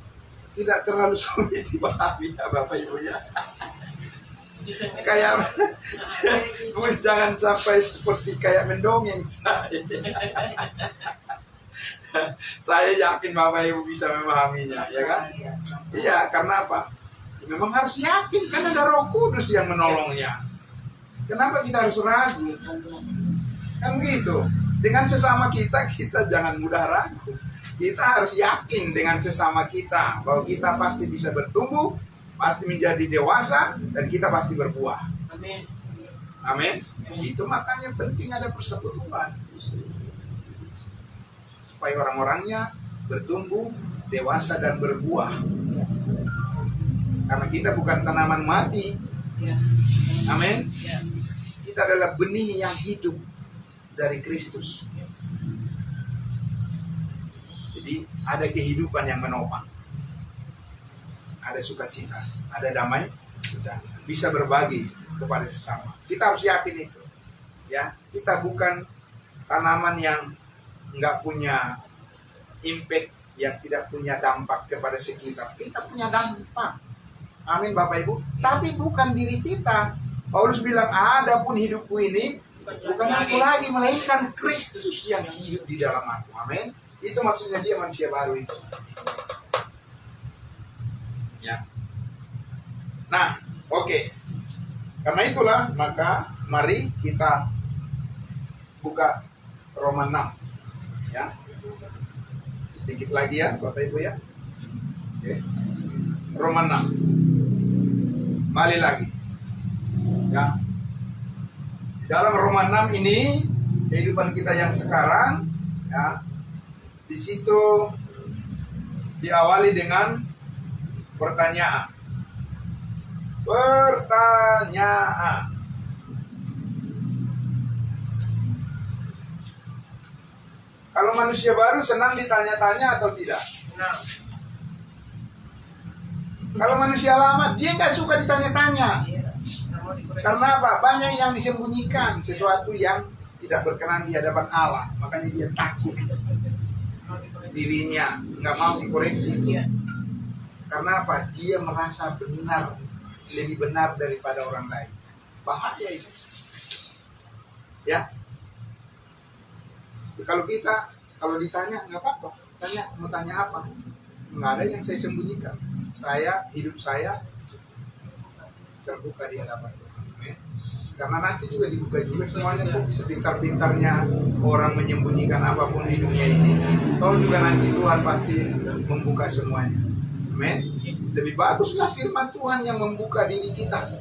tidak terlalu sulit dipahami ya Bapak Ibu ya. Kayak jangan sampai seperti kayak mendongeng saya. Saya yakin Bapak Ibu bisa memahaminya, ya kan? Iya, karena apa? Memang harus yakin, kan ada Roh Kudus yang menolongnya. Kenapa kita harus ragu? Kan gitu. Dengan sesama kita jangan mudah ragu. Kita harus yakin dengan sesama kita bahwa kita pasti bisa bertumbuh, pasti menjadi dewasa, dan kita pasti berbuah. Amin. Amin. Itu makanya penting ada persekutuan. Supaya orang-orangnya bertumbuh, dewasa, dan berbuah. Karena kita bukan tanaman mati. Ya. Amin. Ya. Kita adalah benih yang hidup dari Kristus. Jadi ada kehidupan yang menopang. Ada sukacita, ada damai sejahtera. Bisa berbagi kepada sesama. Kita harus yakin itu. Ya, kita bukan tanaman yang nggak punya impact, yang tidak punya dampak kepada sekitar. Kita punya dampak. Amin Bapak Ibu. Tapi bukan diri kita. Paulus bilang, adapun hidupku ini bukan aku lagi, melainkan Kristus yang hidup di dalam aku. Amin. Itu maksudnya dia manusia baru itu. Ya. Nah, oke. Karena itulah, maka mari kita buka Roma 6. Ya. Sedikit lagi ya, Bapak Ibu ya. Oke. Roma 6. Balik lagi. Ya. Dalam Roma 6 ini, kehidupan kita yang sekarang, ya, di situ diawali dengan pertanyaan. Pertanyaan. Kalau manusia baru senang ditanya-tanya atau tidak? Nah. Kalau manusia lama, dia nggak suka ditanya-tanya. Iya. Nggak mau dikoreksi. Karena apa? Banyak yang disembunyikan, sesuatu yang tidak berkenan di hadapan Allah. Makanya dia takut dirinya, nggak mau dikoreksi itu. Iya. Karena apa? Dia merasa benar, lebih benar daripada orang lain. Bahaya itu. Ya. Kalau ditanya nggak apa-apa. Tanya, mau tanya apa? Nggak ada yang saya sembunyikan. Hidup saya terbuka di hadapan Tuhan. Karena nanti juga dibuka juga semuanya kok. Sepintar-pintarnya orang menyembunyikan apapun di dunia ini, toh juga nanti Tuhan pasti membuka semuanya. Amin. Lebih baguslah firman Tuhan yang membuka diri kita.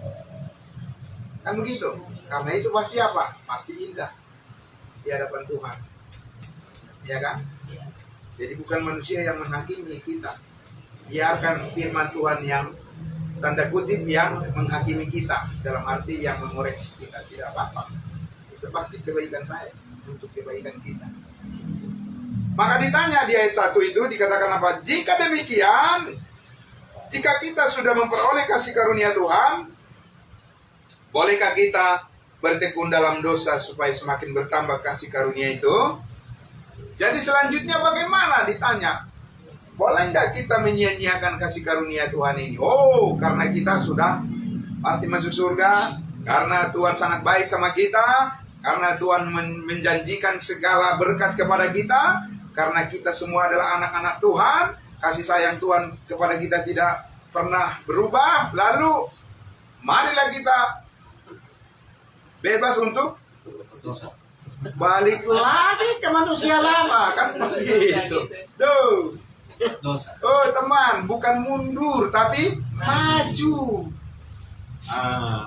Kan begitu. Karena itu pasti apa? Pasti indah di hadapan Tuhan. Ya kan? Jadi bukan manusia yang menghakimi kita. Biarkan firman Tuhan yang tanda kutip yang menghakimi kita, dalam arti yang mengoreksi kita. Tidak apa-apa. Itu pasti kebaikan saya, untuk kebaikan kita. Maka ditanya di ayat 1 itu dikatakan apa? Jika demikian, jika kita sudah memperoleh kasih karunia Tuhan, bolehkah kita bertekun dalam dosa supaya semakin bertambah kasih karunia itu? Jadi selanjutnya bagaimana ditanya? Boleh nggak kita menyia-nyiakan kasih karunia Tuhan ini? Oh, karena kita sudah pasti masuk surga, karena Tuhan sangat baik sama kita, karena Tuhan menjanjikan segala berkat kepada kita, karena kita semua adalah anak-anak Tuhan, kasih sayang Tuhan kepada kita tidak pernah berubah. Lalu, marilah kita bebas untuk balik lagi ke manusia lama, kan begitu. Duh. Dosa. Oh teman, bukan mundur tapi maju.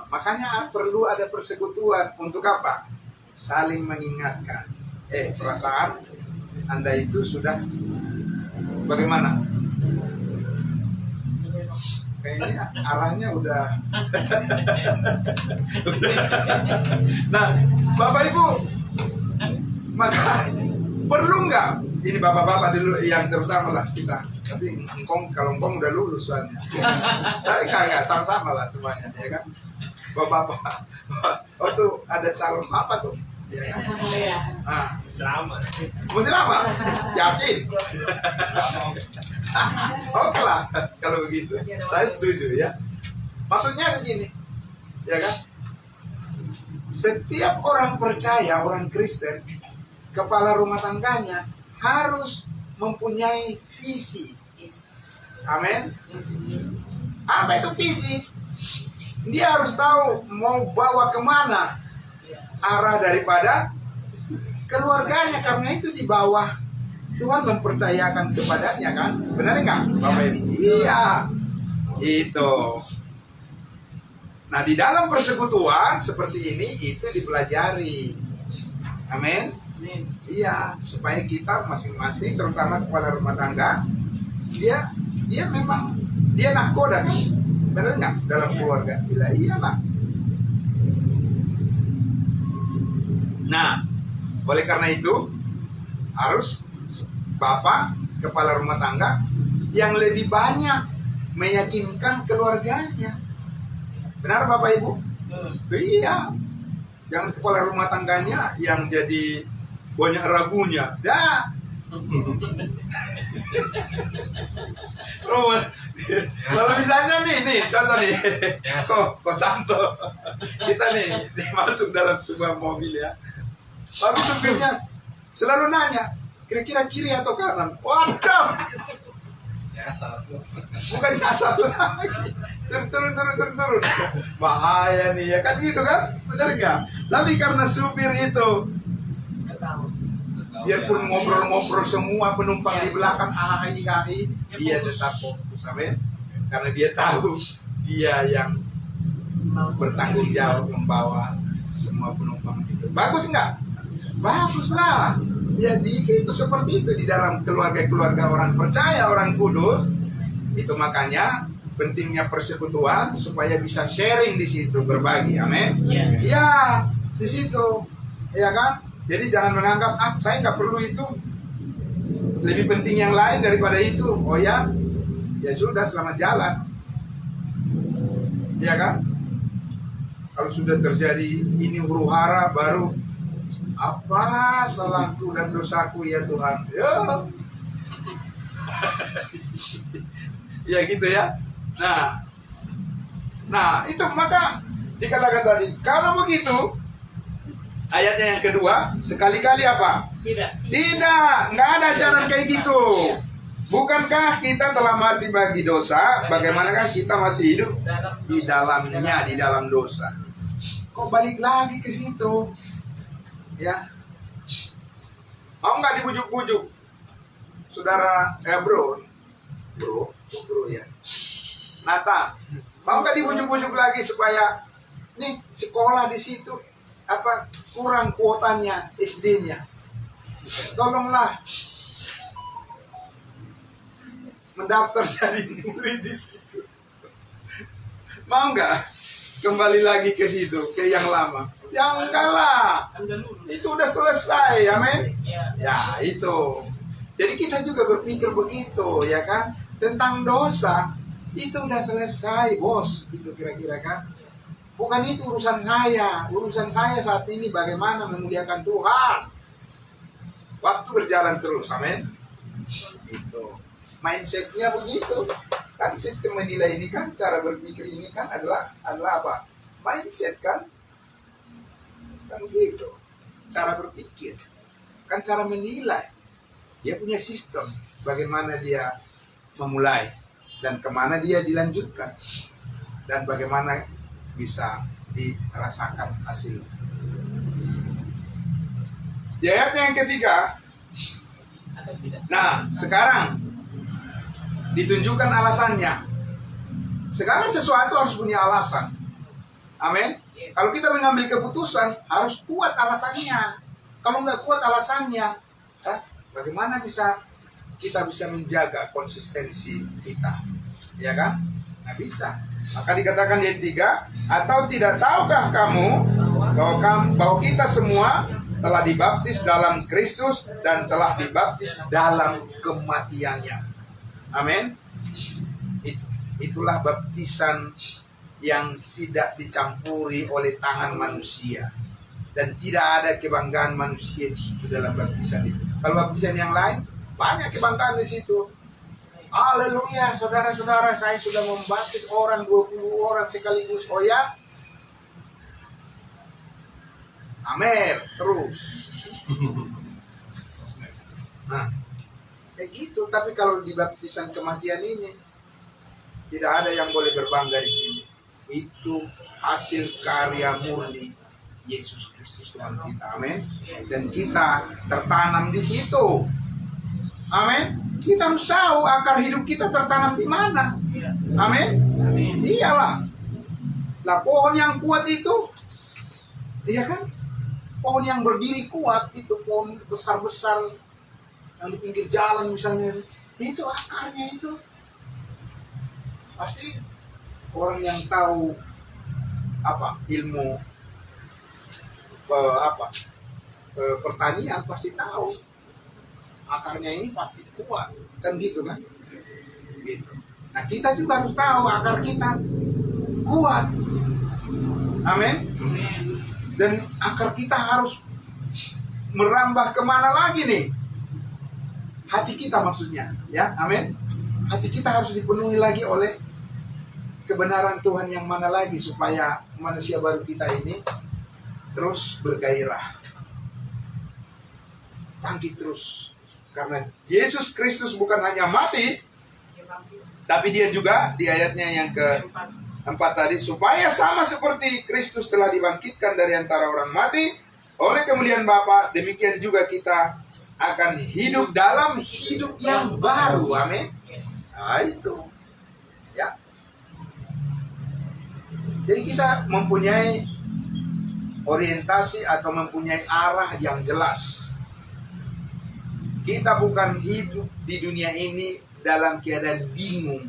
Makanya perlu ada persekutuan. Untuk apa? Saling mengingatkan. Perasaan Anda itu sudah bagaimana? Kayaknya arahnya udah. Nah, Bapak Ibu, maka perlu nggak? Ini bapak-bapak dulu yang terutama lah kita. Tapi kalau engkong udah lulus soalnya. Tapi nggak sama-sama lah semuanya, ya kan? Bapak-bapak. Oh tuh ada calon apa tuh? Ya kan? Iya. Ah, Selamat. masih lama? Yakin? Oke lah kalau begitu. Saya setuju ya. Maksudnya begini, ya kan? Setiap orang percaya, orang Kristen, kepala rumah tangganya harus mempunyai visi. Amin. Apa itu visi? Dia harus tahu mau bawa kemana arah daripada keluarganya, karena itu di bawah Tuhan mempercayakan kepadanya kan, benar nggak Bapak Ibu? Iya, itu. Nah di dalam persekutuan seperti ini itu dipelajari, amin. Amin. Iya, supaya kita masing-masing, terutama kepala rumah tangga, dia memang dia nahkoda kan, benar nggak dalam keluarga? Iyalah. Nah, oleh karena itu harus bapak kepala rumah tangga yang lebih banyak meyakinkan keluarganya. Benar Bapak Ibu? Iya. Jangan kepala rumah tangganya yang jadi banyak ragunya. Dah. Kalau misalnya nih contoh nih, kok Santo, kita nih masuk dalam sebuah mobil ya, lalu supirnya selalu nanya, kira-kira kiri atau kanan? Waduh, Nyasar. bukan nyasar lagi, turun, bahaya nih ya kan gitu kan, benar nggak? Tapi karena supir itu, Nggak tahu. biarpun ngobrol-ngobrol semua penumpang di belakang ahi, dia tetap fokus, amin. Karena dia tahu dia yang bertanggung jawab membawa semua penumpang itu. Bagus nggak? Bagus lah. Jadi itu seperti itu di dalam keluarga-keluarga orang percaya, orang kudus. Itu makanya pentingnya persekutuan supaya bisa sharing di situ, berbagi, amin. Iya. Ya, di situ, ya kan? Jadi jangan menganggap saya nggak perlu itu, lebih penting yang lain daripada itu. Oh ya, ya sudah, selamat jalan, ya kan? Kalau sudah terjadi ini huru hara baru apa salahku dan dosaku ya Tuhan, ya gitu ya. Nah itu maka dikatakan tadi kalau begitu. Ayatnya yang kedua, sekali-kali apa? Tidak, nggak ada ajaran kayak gitu. Bukankah kita telah mati bagi dosa? Bagaimanakah kita masih hidup di dalamnya, di dalam dosa? Kok balik lagi ke situ? Ya, mau nggak dibujuk-bujuk, saudara? Bro ya. Nata, mau nggak dibujuk-bujuk lagi supaya nih sekolah di situ? Apa kurang kuotanya SD-nya, tolonglah mendaftar jadi murid di situ. Mau nggak kembali lagi ke situ, ke yang lama? Ya enggak lah, itu udah selesai, amin. Ya itu. Jadi kita juga berpikir begitu, ya kan? Tentang dosa itu udah selesai, bos. Itu kira-kira kan? Bukan itu urusan saya. Urusan saya saat ini bagaimana memuliakan Tuhan. Waktu berjalan terus, amin. Itu mindsetnya begitu. Kan sistem menilai ini kan, cara berpikir ini kan adalah apa? Mindset kan? Kan begitu. Cara berpikir. Kan cara menilai. Dia punya sistem. Bagaimana dia memulai. Dan kemana dia dilanjutkan. Dan bagaimana bisa dirasakan hasil. Di ayatnya yang ketiga, nah sekarang ditunjukkan alasannya. Segala sesuatu harus punya alasan, amin. Kalau kita mengambil keputusan harus kuat alasannya. Kalau nggak kuat alasannya, bagaimana kita bisa menjaga konsistensi kita, ya kan? Nggak bisa. Maka dikatakan di ayat 3, atau tidak tahukah kamu bahwa kita semua telah dibaptis dalam Kristus dan telah dibaptis dalam kematiannya. Amin. Itulah baptisan yang tidak dicampuri oleh tangan manusia. Dan tidak ada kebanggaan manusia di situ dalam baptisan itu. Kalau baptisan yang lain, banyak kebanggaan di situ. Haleluya, saudara-saudara, saya sudah membaptis orang 20 orang sekaligus. Oh ya? Amin, terus. Nah, kayak gitu. Tapi kalau di baptisan kematian ini, tidak ada yang boleh berbangga di sini. Itu hasil karya murni Yesus Kristus Tuhan kita. Amin. Dan kita tertanam di situ. Amin. Kita harus tahu akar hidup kita tertanam di mana. Iya. Amin. Amin. Iyalah. Lah pohon yang kuat itu, iya kan? Pohon yang berdiri kuat itu, pohon besar-besar yang di pinggir jalan misalnya, itu akarnya itu. Pasti orang yang tahu ilmu pertanian pasti tahu akarnya ini pasti kuat, kan gitu kan? Gitu. Nah kita juga harus tahu akar kita kuat, amin. Dan akar kita harus merambah kemana lagi nih? Hati kita maksudnya, ya, amin. Hati kita harus dipenuhi lagi oleh kebenaran Tuhan yang mana lagi supaya manusia baru kita ini terus bergairah, bangkit terus. Karena Yesus Kristus bukan hanya mati, tapi dia juga di ayatnya yang ke-4 tadi, supaya sama seperti Kristus telah dibangkitkan dari antara orang mati oleh kemuliaan Bapa, demikian juga kita akan hidup dalam hidup yang baru. Amin. Nah, itu. Ya. Jadi kita mempunyai orientasi atau mempunyai arah yang jelas. Kita bukan hidup di dunia ini dalam keadaan bingung,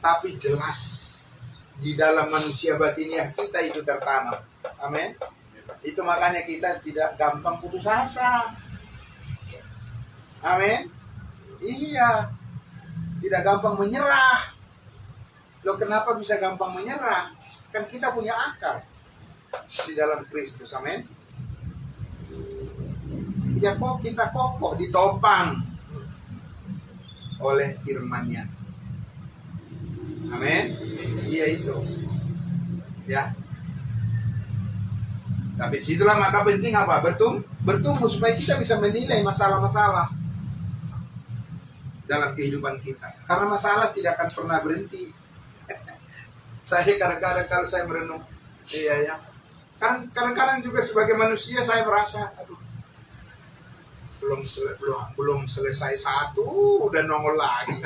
tapi jelas di dalam manusia batiniah kita itu tertanam. Amin. Itu makanya kita tidak gampang putus asa. Amin. Iya. Tidak gampang menyerah. Loh, kenapa bisa gampang menyerah? Kan kita punya akar di dalam Kristus. Amin. Ya kok kita kokoh ditopang oleh firman-Nya. Amin. Iya itu. Ya. Tapi disitulah maka penting apa? Bertumbuh supaya kita bisa menilai masalah-masalah dalam kehidupan kita. Karena masalah tidak akan pernah berhenti. Saya kadang-kadang kalau saya merenung, iya ya. Kan kadang-kadang juga sebagai manusia saya merasa, aduh, belum selesai satu udah nongol lagi.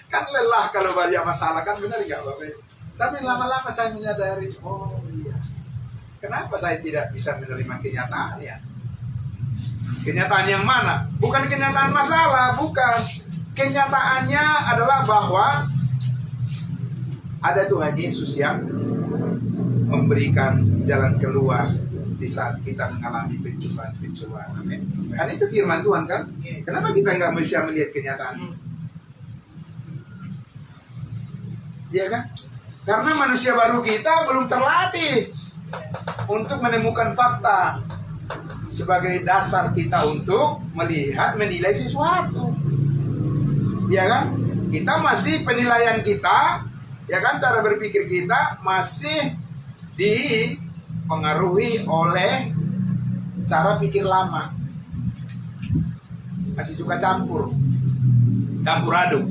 Kan lelah kalau banyak masalah, kan benar nggak Bapak? Tapi lama-lama saya menyadari, oh iya, kenapa saya tidak bisa menerima kenyataan ya? Kenyataan yang mana? Bukan kenyataan masalah, bukan. Kenyataannya adalah bahwa ada Tuhan Yesus yang memberikan jalan keluar di saat kita mengalami pencobaan. Amin. Kan itu firman Tuhan kan? Kenapa kita nggak bisa melihat kenyataan itu? Iya kan? Karena manusia baru kita belum terlatih untuk menemukan fakta sebagai dasar kita untuk melihat, menilai sesuatu. Ya kan? Kita masih penilaian kita, ya kan, cara berpikir kita masih dipengaruhi oleh cara pikir lama. Masih suka campur aduk.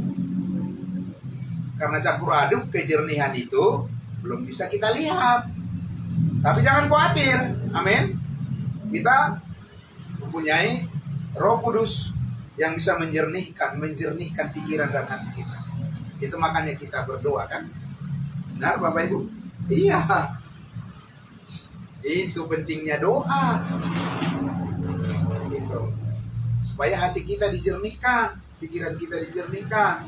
Karena campur aduk kejernihan itu belum bisa kita lihat. Tapi jangan khawatir, amin. Kita mempunyai Roh Kudus yang bisa menjernihkan pikiran dan hati kita. Itu makanya kita berdoa kan? Benar Bapak Ibu? Iya. Itu pentingnya doa. Gitu. Supaya hati kita dijernihkan, pikiran kita dijernihkan.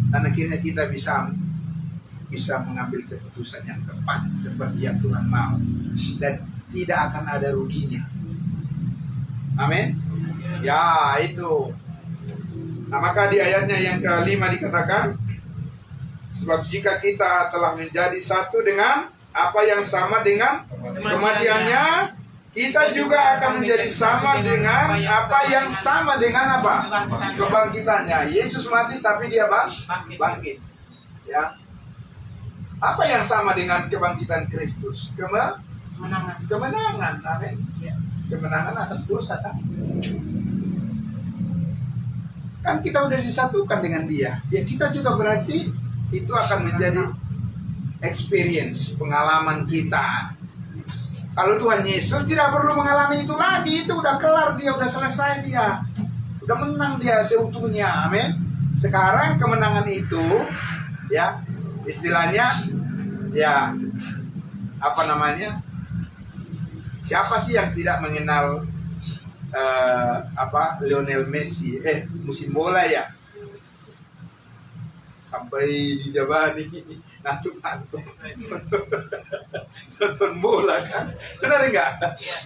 Dan akhirnya kita bisa mengambil keputusan yang tepat seperti yang Tuhan mau. Dan tidak akan ada ruginya. Amin. Ya itu. Nah, maka di ayatnya yang kelima dikatakan, sebab jika kita telah menjadi satu dengan apa yang sama dengan kematiannya, kita juga akan menjadi sama dengan apa yang sama dengan apa? Kebangkitannya. Yesus mati tapi dia bangkit. Ya. Apa yang sama dengan kebangkitan Kristus? Kemenangan. Amin. Kemenangan atas dosa kan? Kan kita udah disatukan dengan dia. Ya kita juga berarti itu akan menjadi experience, pengalaman kita. Kalau Tuhan Yesus tidak perlu mengalami itu lagi, itu udah kelar dia, udah selesai dia. Udah menang dia seutuhnya. Amin. Sekarang kemenangan itu ya istilahnya ya apa namanya? Siapa sih yang tidak mengenal Lionel Messi? Musim bola ya. Sampai di Jabani ngantuk-ngantuk nonton bola kan, benar enggak?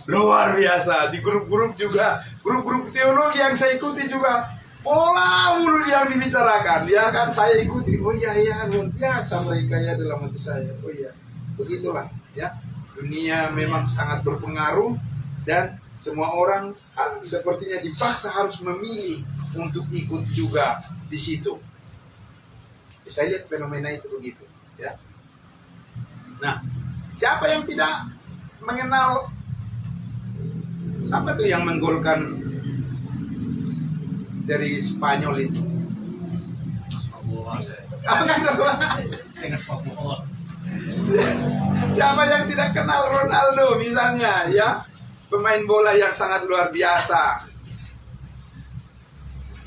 Luar biasa. Di grup-grup juga, grup-grup teologi yang saya ikuti juga bola mulu yang dibicarakan, ya kan saya ikuti. Oh iya luar biasa mereka ya dalam hati saya. Oh iya, begitulah ya. Dunia memang sangat berpengaruh dan semua orang sepertinya dipaksa harus memilih untuk ikut juga di situ. Saya lihat fenomena itu begitu, ya. Nah, siapa yang tidak mengenal? Siapa tuh yang menggolkan dari Spanyol itu? Siapa yang tidak kenal Ronaldo misalnya, ya? Pemain bola yang sangat luar biasa.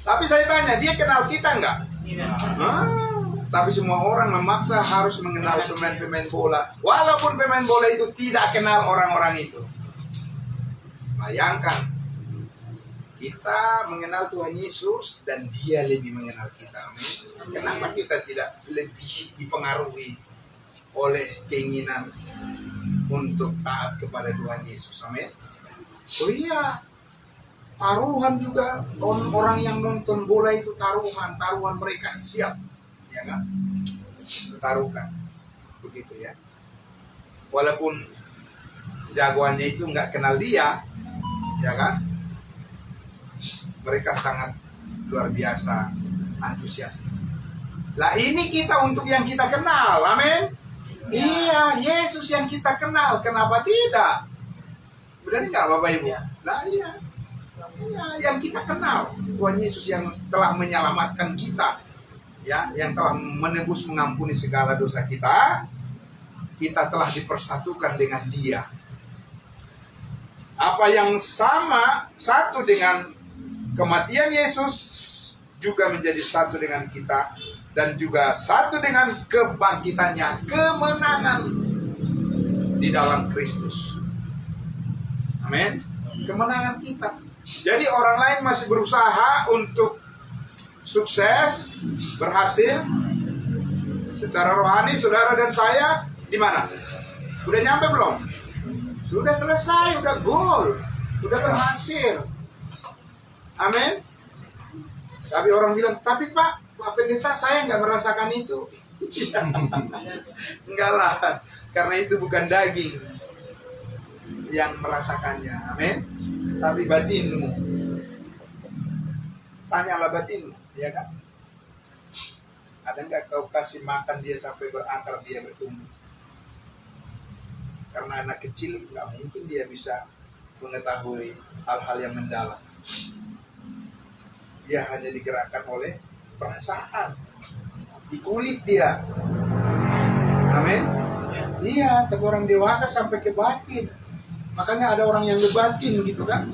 Tapi saya tanya, dia kenal kita enggak? Tapi semua orang memaksa harus mengenal pemain-pemain bola, walaupun pemain bola itu tidak kenal orang-orang itu. Bayangkan, kita mengenal Tuhan Yesus dan dia lebih mengenal kita. Kenapa kita tidak lebih dipengaruhi oleh keinginan untuk taat kepada Tuhan Yesus? Amin. Oh iya, taruhan juga. Orang yang nonton bola itu taruhan mereka siap. Ya kan? Taruhkan. Begitu ya. Walaupun jagoannya itu nggak kenal dia, ya kan? Mereka sangat luar biasa antusias. Lah ini kita untuk yang kita kenal, amin? Iya, Yesus yang kita kenal, kenapa tidak? Benar nggak Bapak Ibu? Lah iya, yang kita kenal, Tuhan Yesus yang telah menyelamatkan kita, ya, yang telah menebus mengampuni segala dosa kita, kita telah dipersatukan dengan Dia. Apa yang sama satu dengan kematian Yesus juga menjadi satu dengan kita dan juga satu dengan kebangkitannya, kemenangan di dalam Kristus. Amin. Kemenangan kita. Jadi orang lain masih berusaha untuk sukses, berhasil secara rohani. Saudara dan saya di mana? Udah nyampe belum? Sudah selesai, udah gol, udah berhasil. Amin. Tapi orang bilang, tapi Pak Pendeta saya nggak merasakan itu. Enggak lah, karena itu bukan daging yang merasakannya. Amin. Tapi batinmu. Tanyalah batinmu, ya kan? Ada nggak kau kasih makan dia sampai berakar, dia bertumbuh? Karena anak kecil nggak mungkin dia bisa mengetahui hal-hal yang mendalam. Dia hanya digerakkan oleh perasaan di kulit dia. Amin. Iya, tapi orang dewasa sampai ke batin. Makanya ada orang yang ngebatin gitu kan.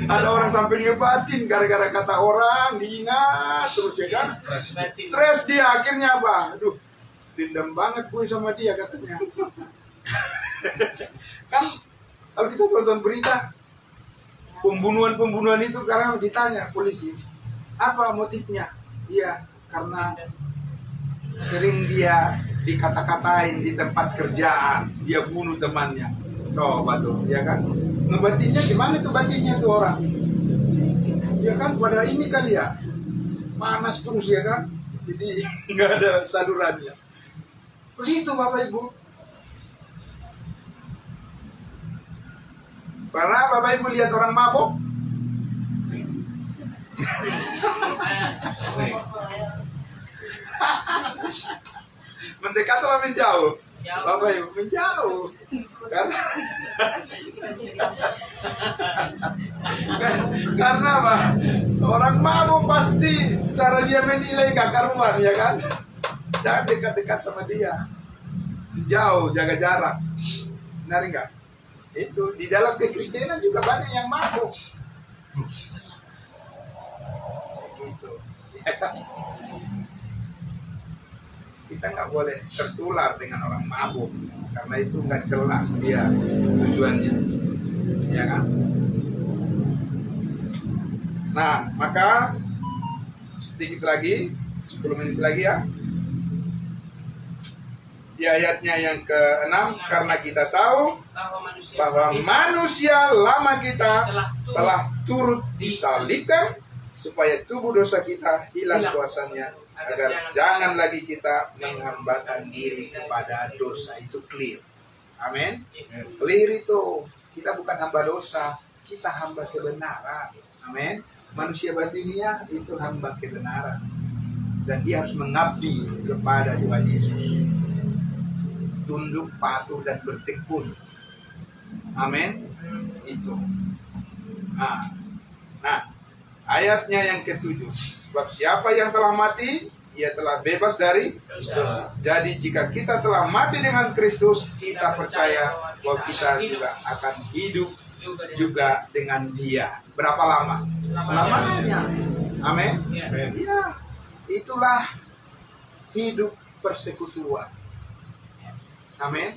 Ada orang sampai ngebatin gara-gara kata orang, diingat terus ya kan. Stres dia akhirnya apa? Aduh, dendam banget gue sama dia katanya. Kan kalau kita tonton berita pembunuhan itu, karena ditanya polisi apa motifnya, iya karena sering dia dikata-katain di tempat kerjaan, dia bunuh temannya. Coba tuh, ya kan? Ngebatinnya gimana tuh batinnya tuh orang? Ya kan, pada ini kali ya, panas terus ya kan, jadi nggak ada salurannya. Begitu Bapak Ibu. Pernah Bapak Ibu lihat orang mabuk? Mendekat atau menjauh? Jauh. Bapak Ibu menjauh. Karena apa? Orang mabuk pasti cara dia menilai gak karuan ya kan? Jangan dekat-dekat sama dia. Jauh, jaga jarak. Benar enggak? Itu di dalam kekristenan juga banyak yang mabuk. Gitu. Ya kan? Kita nggak boleh tertular dengan orang mabuk karena itu nggak jelas dia tujuannya, ya kan? Nah, maka sedikit lagi, 10 menit lagi ya. Di ayatnya yang ke-6, karena kita tahu bahwa manusia lama kita telah turut disalibkan supaya tubuh dosa kita hilang kuasanya, agar jangan lagi kita menghambakan diri kepada dosa. Itu clear. Amin. Clear itu kita bukan hamba dosa, kita hamba kebenaran. Amin. Manusia batinnya itu hamba kebenaran, dan dia harus mengabdi kepada Tuhan Yesus, tunduk, patuh, dan bertekun. Amin. Itu. Nah, ayatnya yang ke-7. Sebab siapa yang telah mati, ia telah bebas dari dosa. Jadi jika kita telah mati dengan Kristus, kita percaya bahwa kita juga akan hidup juga dengan Dia. Berapa lama? Selamanya. Amin. Ya, itulah hidup persekutuan. Amin.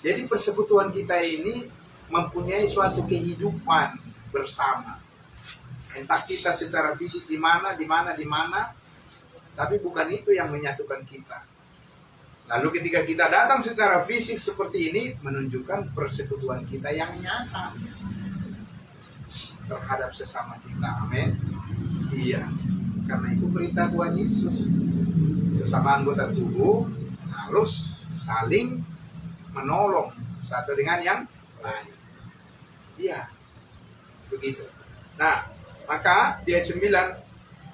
Jadi persekutuan kita ini mempunyai suatu kehidupan bersama. Entah kita secara fisik di mana, tapi bukan itu yang menyatukan kita. Lalu ketika kita datang secara fisik seperti ini, menunjukkan persekutuan kita yang nyata terhadap sesama kita. Amin. Iya. Karena itu perintah Tuhan Yesus. Sesama anggota tubuh harus saling menolong satu dengan yang lain. Iya. Begitu. Nah, maka di ayat 9,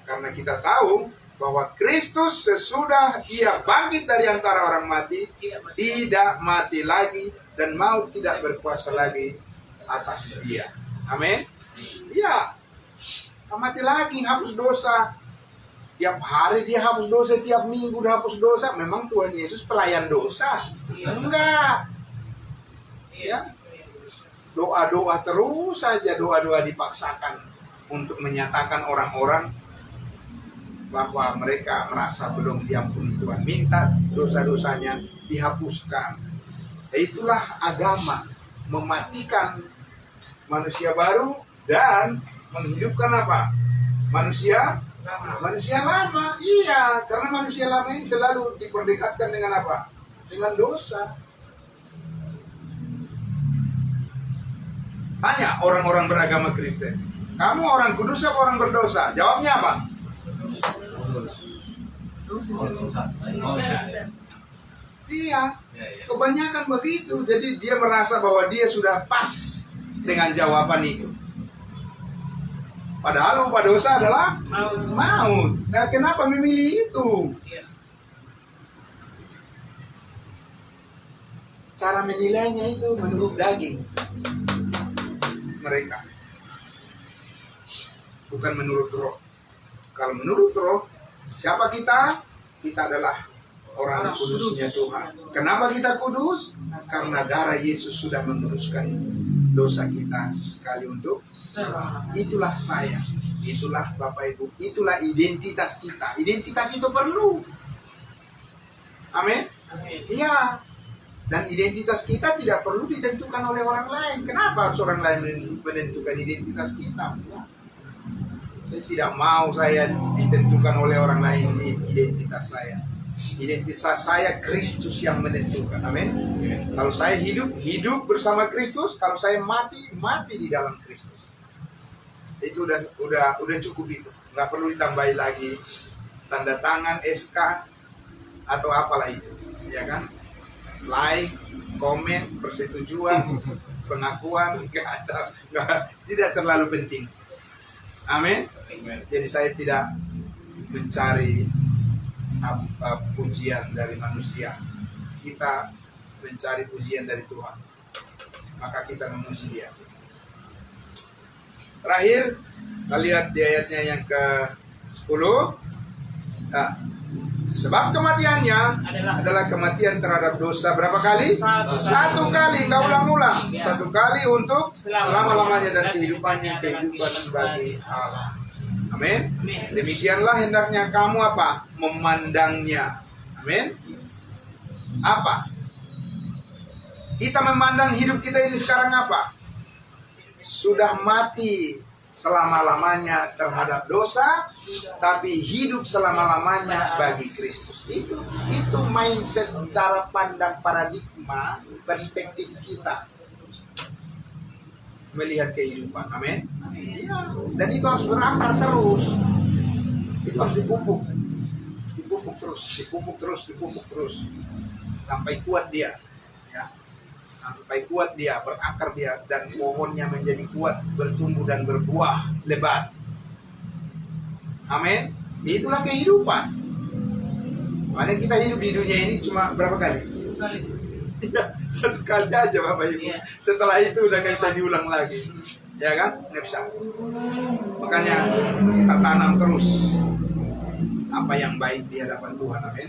karena kita tahu bahwa Kristus sesudah Ia bangkit dari antara orang mati, tidak mati lagi, dan maut tidak berkuasa lagi atas Dia. Amin. Iya. Tak mati lagi, hapus dosa. Tiap hari dia hapus dosa, tiap minggu dia hapus dosa. Memang Tuhan Yesus pelayan dosa? Enggak. Ya. Doa-doa terus saja, doa-doa dipaksakan untuk menyatakan orang-orang bahwa mereka merasa belum diampuni Tuhan, minta dosa-dosanya dihapuskan. Itulah agama, mematikan manusia baru dan menghidupkan apa? Manusia lama. Iya, karena manusia lama ini selalu diperdekatkan dengan apa? Dengan dosa. Tanya orang-orang beragama Kristen, kamu orang kudus apa orang berdosa? Jawabnya apa? Iya, kebanyakan begitu. Jadi dia merasa bahwa dia sudah pas dengan jawaban itu. Padahal lupa dosa adalah maut. Nah, kenapa memilih itu? Cara menilainya itu menurut daging mereka, bukan menurut roh. Kalau menurut roh, siapa kita? Kita adalah orang kudusnya Tuhan. Kenapa kita kudus? Karena darah Yesus sudah menguduskan dosa kita sekali untuk semua. Itulah saya, itulah Bapak Ibu, itulah identitas kita. Identitas itu perlu. Amin. Iya. Dan identitas kita tidak perlu ditentukan oleh orang lain. Kenapa harus orang lain menentukan identitas kita? Saya tidak mau saya ditentukan oleh orang lain identitas saya. Identitas saya Kristus yang menentukan. Amin. Kalau saya hidup bersama Kristus. Kalau saya mati di dalam Kristus. Itu udah cukup itu. Nggak perlu ditambahin lagi tanda tangan, SK atau apalah itu, ya kan? Like, komen, persetujuan, pengakuan, tidak terlalu penting. Amin. Jadi saya tidak mencari pujian dari manusia. Kita mencari pujian dari Tuhan. Maka kita memuji Dia. Terakhir, kita lihat di ayatnya yang ke-10. Nah, sebab kematiannya adalah kematian terhadap dosa berapa kali? Satu kali, nggak ulang-ulang. Satu kali untuk selama-lamanya dan kehidupan bagi Allah. Amin. Demikianlah hendaknya kamu apa? Memandangnya. Amin. Apa? Kita memandang hidup kita ini sekarang apa? Sudah mati selama-lamanya terhadap dosa, tapi hidup selama-lamanya bagi Kristus. Itu mindset, cara pandang, paradigma, perspektif kita melihat kehidupan. Amin. Ya. Dan itu harus berakar terus. Itu harus dipupuk terus sampai kuat dia. Ya. Sampai kuat dia, berakar dia, dan pohonnya menjadi kuat, bertumbuh dan berbuah lebat. Amin. Itulah kehidupan. Makanya kita hidup di dunia ini cuma berapa kali? Satu kali aja Bapak Ibu. Setelah itu udah nggak bisa diulang lagi, ya kan? Nggak bisa. Makanya kita tanam terus apa yang baik di hadapan Tuhan. Amin.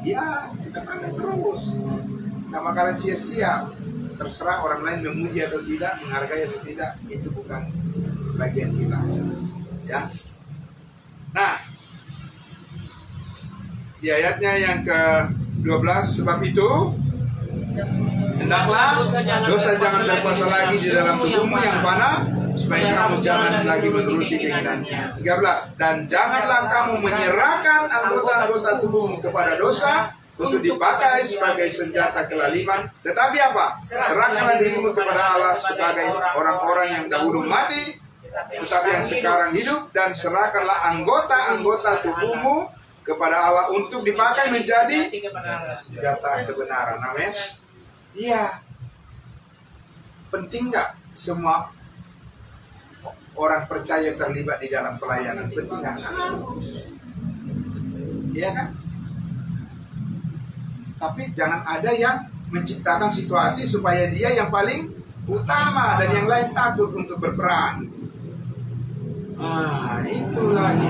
Ya, kita tanam terus. Nggak bakalan sia-sia. Terserah orang lain memuji atau tidak, menghargai atau tidak, itu bukan bagian kita. Ya. Nah, di ayatnya yang ke-12, sebab itu hendaklah dosa jangan berkuasa lagi di dalam tubuhmu yang fana, supaya kamu jangan lagi menuruti keinginannya. 13. Dan janganlah kamu menyerahkan anggota-anggota tubuhmu kepada dosa untuk dipakai sebagai senjata kelaliman, tetapi apa? Serahkanlah dirimu kepada Allah sebagai orang-orang yang dahulu mati, tetapi yang sekarang hidup, dan serahkanlah anggota-anggota tubuhmu kepada Allah untuk dipakai menjadi senjata kebenaran. Amin. Iya. Penting nggak semua orang percaya terlibat di dalam pelayanan? Penting nggak? Harus. Iya kan? Tapi jangan ada yang menciptakan situasi supaya dia yang paling utama dan yang lain takut untuk berperan. Nah, itu lagi.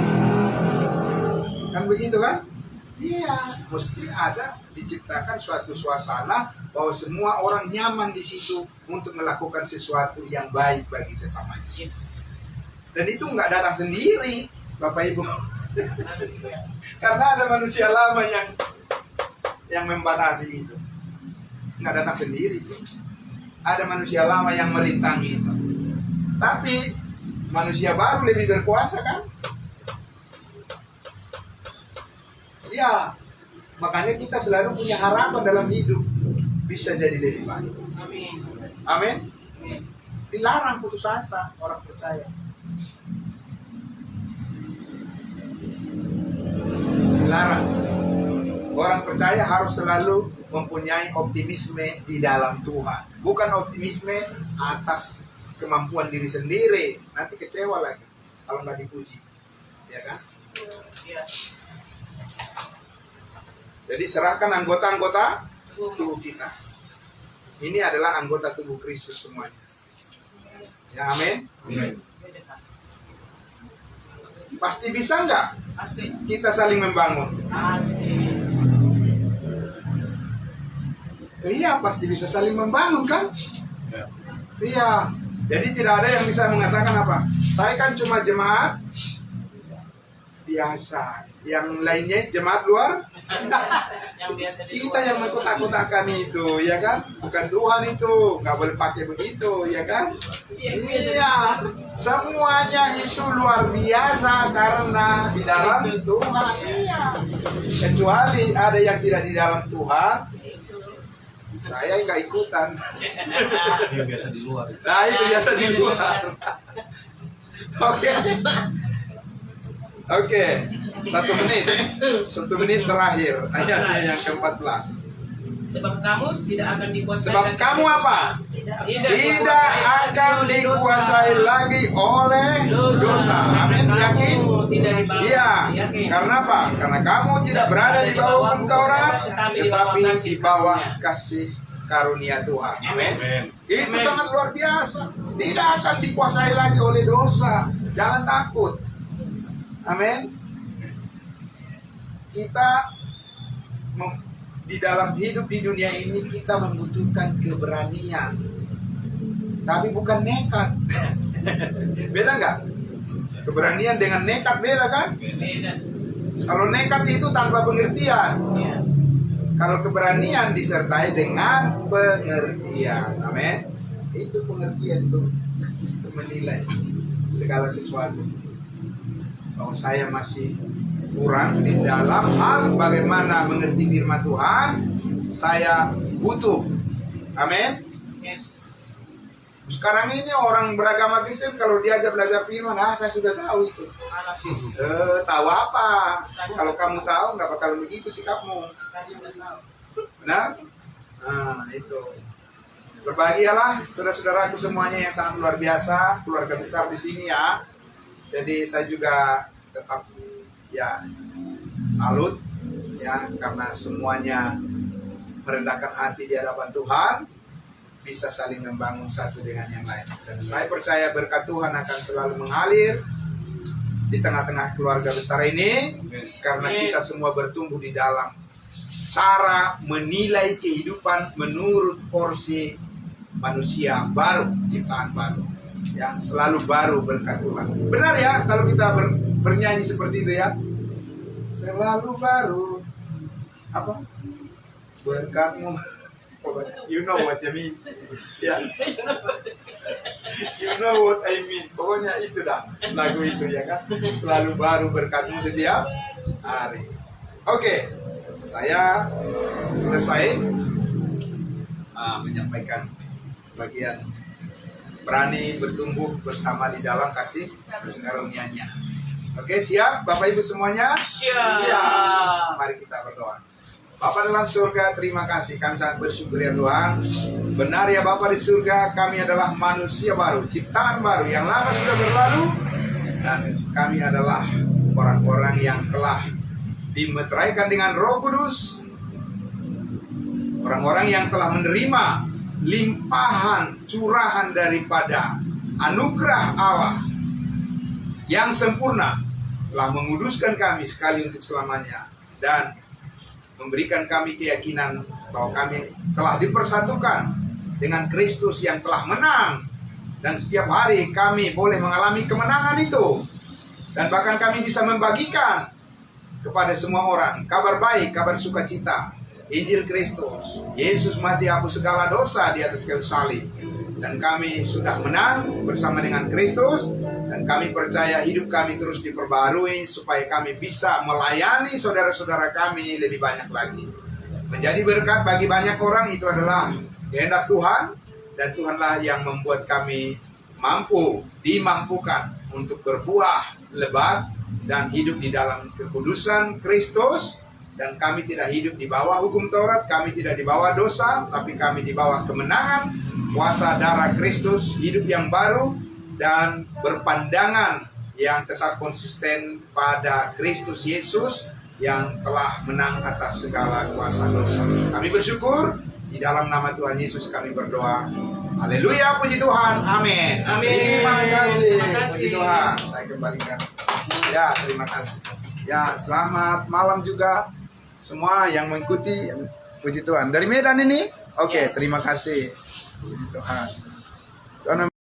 Kan begitu kan? Iya, mesti ada diciptakan suatu suasana bahwa semua orang nyaman di situ untuk melakukan sesuatu yang baik bagi sesamanya. Dan itu nggak datang sendiri, Bapak Ibu. Karena ada manusia lama yang membatasi itu. Nggak datang sendiri. Ada manusia lama yang merintangi itu. Tapi manusia baru lebih berkuasa kan? Ya, makanya kita selalu punya harapan dalam hidup bisa jadi lebih baik. Amin. Amin. Dilarang putus asa orang percaya. Dilarang. Orang percaya harus selalu mempunyai optimisme di dalam Tuhan. Bukan optimisme atas kemampuan diri sendiri. Nanti kecewa lagi kalau nggak dipuji. Ya kan? Iya. Jadi serahkan anggota-anggota tubuh kita. Ini adalah anggota tubuh Kristus semuanya. Ya, amin. Pasti bisa nggak Pasti. kita saling membangun? Pasti. Iya, pasti bisa saling membangun kan? Iya. Jadi tidak ada yang bisa mengatakan apa? Saya kan cuma jemaat biasa. Yang lainnya jemaat luar. Yang biasa Kita yang menakut-nakutkan itu, ya kan? Bukan Tuhan itu. Nggak boleh pakai begitu, ya kan? Iya. Semuanya itu luar biasa karena di dalam Tuhan. Iya. Kecuali ada yang tidak di dalam Tuhan, saya nggak ikutan. Dia biasa di luar. Nah, itu biasa di luar. Oke. Oke. 1 menit terakhir ayatnya yang ke-14. Sebab kamu tidak akan dikuasai. Sebab lagi kamu oleh apa? Tidak akan dikuasai lagi oleh dosa. Amin. Yakin? Iya. Karena apa? Karena kamu tidak berada di bawah hukum Taurat, tetapi di bawah kasih karunia Tuhan. Amin. Itu sangat luar biasa. Tidak akan dikuasai lagi oleh dosa. Jangan takut. Amin. Kita di dalam hidup di dunia ini kita membutuhkan keberanian, tapi bukan nekat. Beda nggak? Keberanian dengan nekat beda kan? Beda. Kalau nekat itu tanpa pengertian. Ya. Kalau keberanian disertai dengan pengertian. Amin. Itu pengertian tuh, sistem menilai segala sesuatu. Kalau saya masih kurang di dalam hal bagaimana mengerti firman Tuhan, saya butuh. Amin. Yes. Sekarang ini orang beragama Kristen kalau diajak belajar firman, saya sudah tahu itu. Anak sih. Tahu apa? Kalau kamu tahu nggak bakal begitu sikapmu. Tadi udah tahu. Benar? Nah, itu. Berbahagialah saudara-saudaraku semuanya yang sangat luar biasa, keluarga besar di sini ya. Jadi saya juga tetap ya salut ya karena semuanya merendahkan hati di hadapan Tuhan, bisa saling membangun satu dengan yang lain. Dan saya percaya berkat Tuhan akan selalu mengalir di tengah-tengah keluarga besar ini karena kita semua bertumbuh di dalam cara menilai kehidupan menurut porsi manusia baru, ciptaan baru. Ya, selalu baru berkat Tuhan. Benar ya kalau kita bernyanyi seperti itu ya. Selalu baru. Apa? Berkatmu. You know what I mean. Ya. You know what I mean. Pokoknya itu dah lagu itu ya kan. Selalu baru berkatmu setiap hari. Oke. Saya selesai menyampaikan bagian berani bertumbuh bersama di dalam kasih karunia-Nya. Oke, siap Bapak Ibu semuanya? Siap. Mari kita berdoa. Bapa dalam surga, terima kasih. Kami sangat bersyukur ya Tuhan. Benar ya Bapa di surga, kami adalah manusia baru, ciptaan baru yang lama sudah berlalu. Dan kami adalah orang-orang yang telah dimeteraikan dengan Roh Kudus. Orang-orang yang telah menerima limpahan curahan daripada anugerah Allah yang sempurna, telah menguduskan kami sekali untuk selamanya dan memberikan kami keyakinan bahwa kami telah dipersatukan dengan Kristus yang telah menang, dan setiap hari kami boleh mengalami kemenangan itu, dan bahkan kami bisa membagikan kepada semua orang kabar baik, kabar sukacita Injil Kristus. Yesus mati hapus segala dosa di atas kayu salib. Dan kami sudah menang bersama dengan Kristus. Dan kami percaya hidup kami terus diperbarui supaya kami bisa melayani saudara-saudara kami lebih banyak lagi. Menjadi berkat bagi banyak orang itu adalah kehendak Tuhan. Dan Tuhanlah yang membuat kami dimampukan untuk berbuah lebat dan hidup di dalam kekudusan Kristus. Dan kami tidak hidup di bawah hukum Taurat, kami tidak di bawah dosa, tapi kami di bawah kemenangan, kuasa darah Kristus, hidup yang baru, dan berpandangan yang tetap konsisten pada Kristus Yesus yang telah menang atas segala kuasa dosa. Kami bersyukur, di dalam nama Tuhan Yesus kami berdoa. Haleluya, puji Tuhan, amin. Amin. Terima kasih, Terima kasih. puji Tuhan. Saya kembalikan. Ya, terima kasih. Ya, selamat malam juga semua yang mengikuti, puji Tuhan. Dari Medan ini? Oke, terima kasih. Puji Tuhan. Tuhan